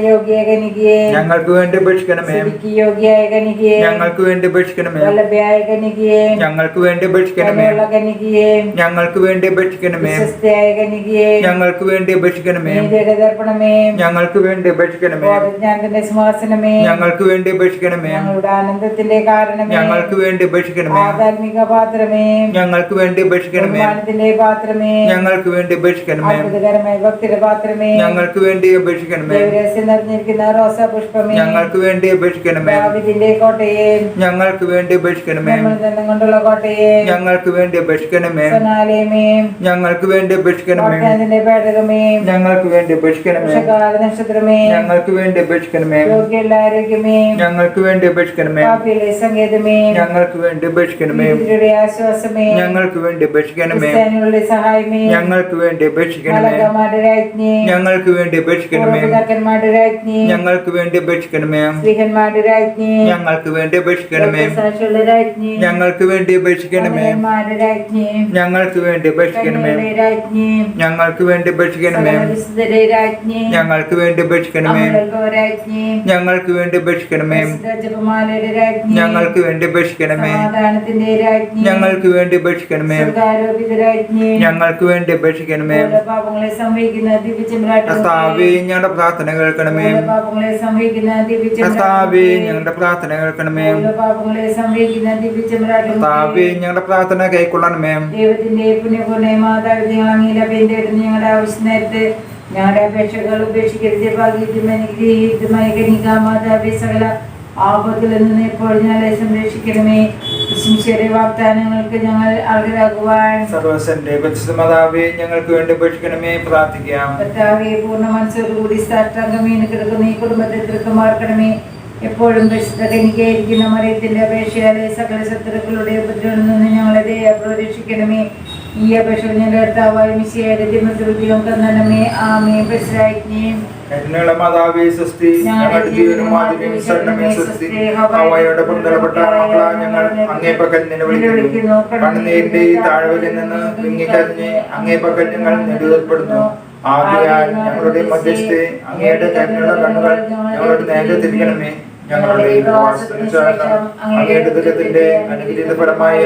യോഗ്യ കനികയെ, ഞങ്ങൾക്ക് വേണ്ടി ഭക്ഷിക്കണമേ. യോഗ്യായ കനികയെ, ഞങ്ങൾക്ക് വേണ്ടി ഭക്ഷിക്കണമേ. വല്ലഭയായ കനികയെ, ഞങ്ങൾക്ക് വേണ്ടി ഭക്ഷിക്കണമേ. കനികയെ, ഞങ്ങൾക്ക് വേണ്ടി ഭക്ഷിക്കണമേ. വിശ്വസ്തയായ കനികയെ, ഞങ്ങൾക്ക് വേണ്ടി ഭക്ഷിക്കണമേ. ദർപ്പണമേ, ഞങ്ങൾക്ക് വേണ്ടി ഭക്ഷിക്കണമേ. ജ്ഞാനത്തിന്റെ സിംഹാസനമേ, ഞങ്ങൾക്ക് വേണ്ടി ഭക്ഷിക്കണമേ. ഞങ്ങളുടെ ആനന്ദത്തിന്റെ കാരണമേ, ഞങ്ങൾക്ക് വേണ്ടി ഭക്ഷിക്കണമേ. ആധ്യാത്മിക പാത്രമേ, ഞങ്ങൾക്ക് വേണ്ടി ഭക്ഷിക്കണമേ. ബഹുമാനത്തിന്റെ പാത്രമേ, ഞങ്ങൾക്ക് വേണ്ടി ഭക്ഷിക്കണമേ. അത്ഭുതകരമായ ഭക്തിയുടെ പാത്രമേ, ഞങ്ങൾക്ക് വേണ്ടി ഭക്ഷിക്കണമേ. രഹസ്യം നിറഞ്ഞിരിക്കുന്ന റോസാ പുഷ്പമേ, ഞങ്ങൾക്ക് വേണ്ടി ഭക്ഷിക്കണമേ. ദാവീദിന്റെ കോട്ടയെ, ഞങ്ങൾക്ക് വേണ്ടി ഭക്ഷിക്കണമേ. നിർമ്മലദണ്ഡം കൊണ്ടുള്ള കോട്ടയെ, ഞങ്ങൾക്ക് വേണ്ടി ഭക്ഷിക്കണമേ. സനാലയമേ, ഞങ്ങൾക്ക് വേണ്ടി ഭക്ഷിക്കണമേ. വാഗ്ദാനത്തിന്റെ പേടകമേ, ഞങ്ങൾക്ക് വേണ്ടി ഭക്ഷിക്കണമേ. വൃഷകാല നക്ഷത്രമേ, ഞങ്ങൾക്ക് വേണ്ടി ഭക്ഷിക്കണമേ. യോഗ്യമുള്ള ആരോഗ്യമേ, ഞങ്ങൾക്ക് വേണ്ടി ഭക്ഷിക്കണമേ. പാപികളുടെ സങ്കേതമേ, ഞങ്ങൾക്ക് വേണ്ടി ഭക്ഷിക്കണമേ. ദരിദ്രരുടെ ആശ്വാസമേ, ഞങ്ങൾക്ക് വേണ്ടി ഭക്ഷിക്കണമേ. ക്രിസ്ത്യാനികളുടെ സഹായമേ, ഞങ്ങൾക്ക് വേണ്ടി ഭക്ഷിക്കണമേ. മാലാഖമാരുടെ രാജ്ഞി, ഞങ്ങൾക്ക് വേണ്ടി ഭക്ഷിക്കണമേ. പൂർവ്വപിതാക്കന്മാരുടെ രാജ്ഞി, ഞങ്ങൾക്ക് വേണ്ടി ഭക്ഷിക്കണമേ. സ്ത്രീഹന്മാരുടെ രാജ്ഞി, ഞങ്ങൾക്ക് വേണ്ടി ഭക്ഷിക്കണമേ. സാക്ഷികളുടെ രാജ്ഞി, ഞങ്ങൾക്ക് വേണ്ടി ഭക്ഷിക്കണമേ. അമരന്മാരുടെ രാജ്ഞി, ഞങ്ങൾക്ക് വേണ്ടി ഭക്ഷിക്കണമേ. കന്യകകളുടെ രാജ്ഞി, ഞങ്ങൾക്ക് വേണ്ടി ഭക്ഷിക്കണമേ. വിശുദ്ധരുടെ രാജ്ഞി, ഞങ്ങൾക്ക് വേണ്ടി ഭക്ഷിക്കണമേ. അമരൽഭവ രാജ്ഞി, ഞങ്ങൾക്ക് വേണ്ടി ഭക്ഷിക്കണമേ. വിശുദ്ധ ജപമാലയുടെ രാജ്ഞി, ഞങ്ങൾക്ക് വേണ്ടി ഭക്ഷിക്കണമേ. സമാധാനത്തിന്റെ രാജ്ഞി, ഞങ്ങൾക്ക് വേണ്ടി ഭക്ഷിക്കണമേ. സ്വർഗ്ഗാരോപിത രാജ്ഞി, ഞങ്ങൾക്ക് വേണ്ടി ഭക്ഷിക്കണമേ. പാപങ്ങളെ സംഭവിക്കുന്ന ദിവ്യചെമ്പ്രാട്ടി, കർത്താവേ, ഞങ്ങളുടെ പ്രാർത്ഥന കേൾക്കണമേ. പാപങ്ങളെ സംഭവിക്കുന്ന കർത്താവേ, ഞങ്ങളുടെ പ്രാർത്ഥന കേൾക്കണമേ. പാപങ്ങളെ സംഭവിക്കുന്ന ദിവ്യചെമ്പ്രാട്ടി, കർത്താവേ, ഞങ്ങളുടെ പ്രാർത്ഥന കൈക്കൊള്ളണമേ. ദൈവത്തിന്റെ പുണ്യപൂർണ്ണ മാതാവ്, നിങ്ങൾ അങ്ങയിലെ പേരിടുന്ന ഞങ്ങളുടെ ആവശ്യ നേരത്ത് ഞങ്ങളുടെ അപേക്ഷകൾ ഉപേക്ഷിക്കരുത്. ഭാഗ്യത്തും അനുഗ്രഹിക്കും അനുകരിക്കുക മാതാവേ, സകല ആപത്തിൽ നിന്ന് ഇപ്പോൾ ഞങ്ങളെ സംരക്ഷിക്കണമേ. ഈശോയുടെ വാഗ്ദാനങ്ങൾക്ക് ഞങ്ങൾ അർഹരാകുവാൻ സർവ്വസന്റെ പരിശുദ്ധ മാതാവേ, ഞങ്ങൾക്ക് വേണ്ടി അപേക്ഷിക്കണമേ. പ്രാർത്ഥിക്കാം. കർത്താവേ, പൂർണ്ണ മനസ്സോടുകൂടി സാഷ്ടാംഗം വീണ് കിടക്കുന്ന ഈ കുടുംബത്തെ തൃക്കമാർക്കണമേ. എപ്പോഴും പരിശുദ്ധ കനികയായിരിക്കുന്ന മറിയത്തിന്റെ അപേക്ഷയാലെ സകല ശത്രുക്കളുടെ ഉപദ്രവത്തിൽ നിന്ന് ഞങ്ങളെ ദയാപൂർവ്വം രക്ഷിക്കണമേ. ഈ അപേക്ഷ ഞങ്ങളുടെ കർത്താവായ മിശിഹായുടെ ദിവ്യഹൃദയം കന്നണമേ. ആമേൻ. പരിശുദ്ധാത്മീയം കരുണയുള്ള മാതാവേ, സ്വസ്തി. ഞങ്ങളുടെ ജീവനും മാധുര്യം ശരണമേ, സ്വസ്തി. ഹവ്വായുടെ പുറന്തള്ളപ്പെട്ട മക്കളായ ഞങ്ങൾ അങ്ങേ പക്കൽ നിലവിളിക്കുന്നു. കണ്ണുനീരിന്റെ ഈ താഴ്വരയിൽ നിന്ന് വിങ്ങിക്കരഞ്ഞ് അങ്ങേ പക്കൽ ഞങ്ങൾ നെടുവേർപ്പെടുന്നു. ആകയാൽ ഞങ്ങളുടെ മധ്യസ്ഥെ അങ്ങയുടെ കരുണയുള്ള കണ്ണുകൾ ഞങ്ങളുടെ നേരെ തിരിക്കണമേ. ഞങ്ങളുടെ ഈ പ്രവാസത്തിന് ശേഷം അങ്ങയുടെ ദുരിതത്തിന്റെ അനുഗ്രഹീത ഫലമായ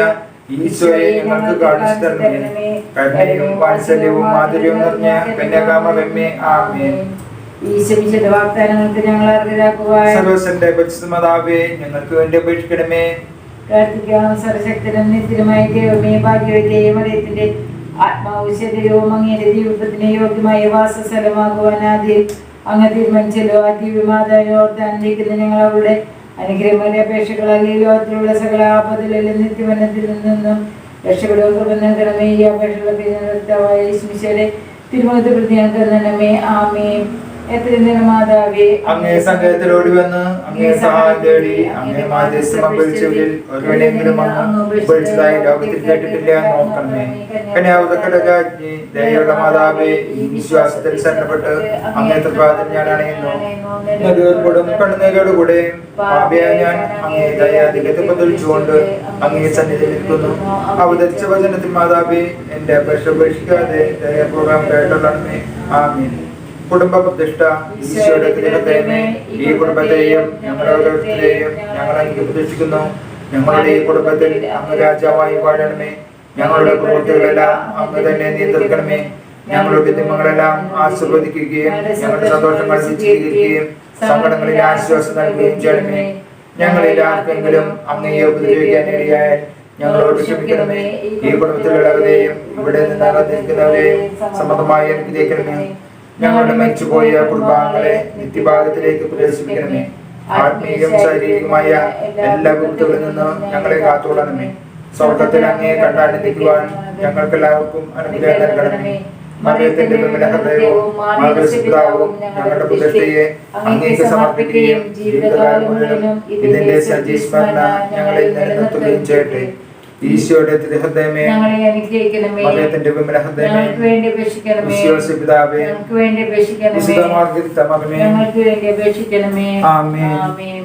ഈശോയെ ഞങ്ങൾക്ക് കാണിച്ചു തരണമേ. കരുണയും വാത്സല്യവും മാധുര്യവും നിറഞ്ഞ കന്യാകാമറിയമേ, ആമേൻ. ഈശോയുടെ വാഗ്ദാനങ്ങൾക്ക് ഞങ്ങൾ അർഹരാകുവാൻ സർവ്വസന്റെ പരിശുദ്ധ മാതാവേ, ഞങ്ങൾക്ക് വേണ്ടി അപേക്ഷിക്കണമേ. പ്രാർത്ഥിക്കാം. സർവശക്തനും നിത്യനുമായ ദൈവമേ, ഭാഗ്യവതിയായ മറിയത്തിന്റെ ആത്മാവും ശരീരവും അങ്ങയുടെ ജീവിതത്തിന് യോഗ്യമായ വാസസ്ഥലമാകുവാൻ ആദ്യം അങ്ങ് തീരുമാനിച്ചല്ലോ. ആ ദിവ്യമാതാവിനോർത്തായിരിക്കുന്ന ഞങ്ങൾ അവരുടെ അനുഗ്രഹമായ അപേക്ഷകളാൽ ഈ ലോകത്തിലുള്ള സകല ആപത്തുകളിലും നിത്യമരണത്തിൽ നിന്നും രക്ഷപ്പെടുക കൃപ നൽകണമേ. ഈ അപേക്ഷകളൊക്കെ ഞങ്ങളുടെ ഈശോയുടെ തിരുമുഖത്ത് പ്രതി നൽകണമേ. ആമേൻ. എത്രയും മാതാവേ, അങ്ങേ സംഘത്തിലോടി വന്ന് അങ്ങേ സഹായം തേടി അങ്ങേ മാധ്യസ്ഥം അപേക്ഷിച്ചവരിൽ ഒരുവനെങ്കിലും അങ്ങ് ഉപേക്ഷിച്ചതായി ലോകത്തിൽ കേട്ടിട്ടില്ല. നോക്കണമേ. കന്യാവതക്കട രാജ്ഞി, ദയയുള്ള മാതാവേ, ഈ വിശ്വാസത്തിൽ ശരണപ്പെട്ട് അങ്ങേ തൃപ്പാദത്തിൽ ഞാൻ അണയുന്നു. നദിയോടും കണ്ണുനീരോടുകൂടെ പാപിയായ ഞാൻ അങ്ങേ ദയാധികത്തെ ബദലിച്ചുകൊണ്ട് അങ്ങേ സന്നിധി നിൽക്കുന്നു. അവതരിച്ച വചനത്തിൽ മാതാവേ, എന്റെ അപേക്ഷ ഉപേക്ഷിക്കാതെ ദയപൂർവ്വം കേട്ടൊള്ളണമേ. ആമീൻ. കുടുംബ പ്രതിഷ്ഠ. ഈശോയുടെ തിരുഹൃദയമേ, ഈ കുടുംബത്തെയും ഞങ്ങളോരോരുത്തരെയും ഞങ്ങൾ അങ്ങ് പ്രതിഷ്ഠിക്കുന്നു. ഞങ്ങളുടെ ഈ കുടുംബത്തിൽ അങ്ങ് രാജാവായി വാഴണമേ. ഞങ്ങളുടെ പ്രവൃത്തികളെല്ലാം അങ്ങ് തന്നെ നിയന്ത്രിക്കണമേ. ഞങ്ങളുടെ തിന്മകളെല്ലാം ആശീർവദിക്കുകയും ഞങ്ങളുടെ സന്തോഷങ്ങൾ വിജയിക്കുകയും സങ്കടങ്ങളിൽ ആശ്വാസം നൽകുകയും ചെയ്യണമേ. ഞങ്ങളിൽ ആർക്കെങ്കിലും അങ്ങയെ ഉപദ്രവിക്കാൻ ഇടയായാൽ ഞങ്ങളോട് ക്ഷമിക്കണമേ. ഈ കുടുംബത്തിലുള്ളവരെയും ഇവിടെ നിന്ന് അകന്നിരിക്കുന്നവരെയും സമ്മതമായി അനുഗ്രഹിക്കണമേ. ഞങ്ങളുടെ മരിച്ചുപോയ കുടുംബാംഗങ്ങളെ നിത്യഭാഗത്തിലേക്ക് പ്രവേശിപ്പിക്കണമേ. ആത്മീയം ശാരീരികമായ എല്ലാ ബുദ്ധികളിൽ നിന്നും ഞങ്ങളെ കാത്തുകൊള്ളണമേ. സ്വർഗത്തിൽ അങ്ങേ കണ്ടാണ്ടിരിക്കുവാൻ ഞങ്ങൾക്കെല്ലാവർക്കും അനുഗ്രഹം നൽകണമേ. മറിയത്തിന്റെ വിമല ഹൃദയവും മാതൃപിതാവും ഞങ്ങളുടെ പ്രതിഷ്ഠയെ അങ്ങേക്ക് സമർപ്പിക്കുകയും ജീവിതകാലം മുഴുവനും ഇതിന്റെ സജീസ്മരണ ഞങ്ങളിൽ നിലനിർത്തുകയും ചെയ്യട്ടെ. ഈശോയുടെ തിരുഹൃദയമേ, ഞങ്ങളെ അനുഗ്രഹിക്കണമേ. മറിയത്തിന്റെ വിമല ഹൃദയമേ, ഞങ്ങൾക്ക് വേണ്ടി അപേക്ഷിക്കണമേ. ഈശോയുടെ പിതാവേ, ഞങ്ങൾക്ക് വേണ്ടി അപേക്ഷിക്കണമേ. വിശുദ്ധ മാർഗ്ഗരേത്ത മകനേ, ഞങ്ങൾക്ക് വേണ്ടി അപേക്ഷിക്കണമേ. ആമേൻ. ആമേൻ.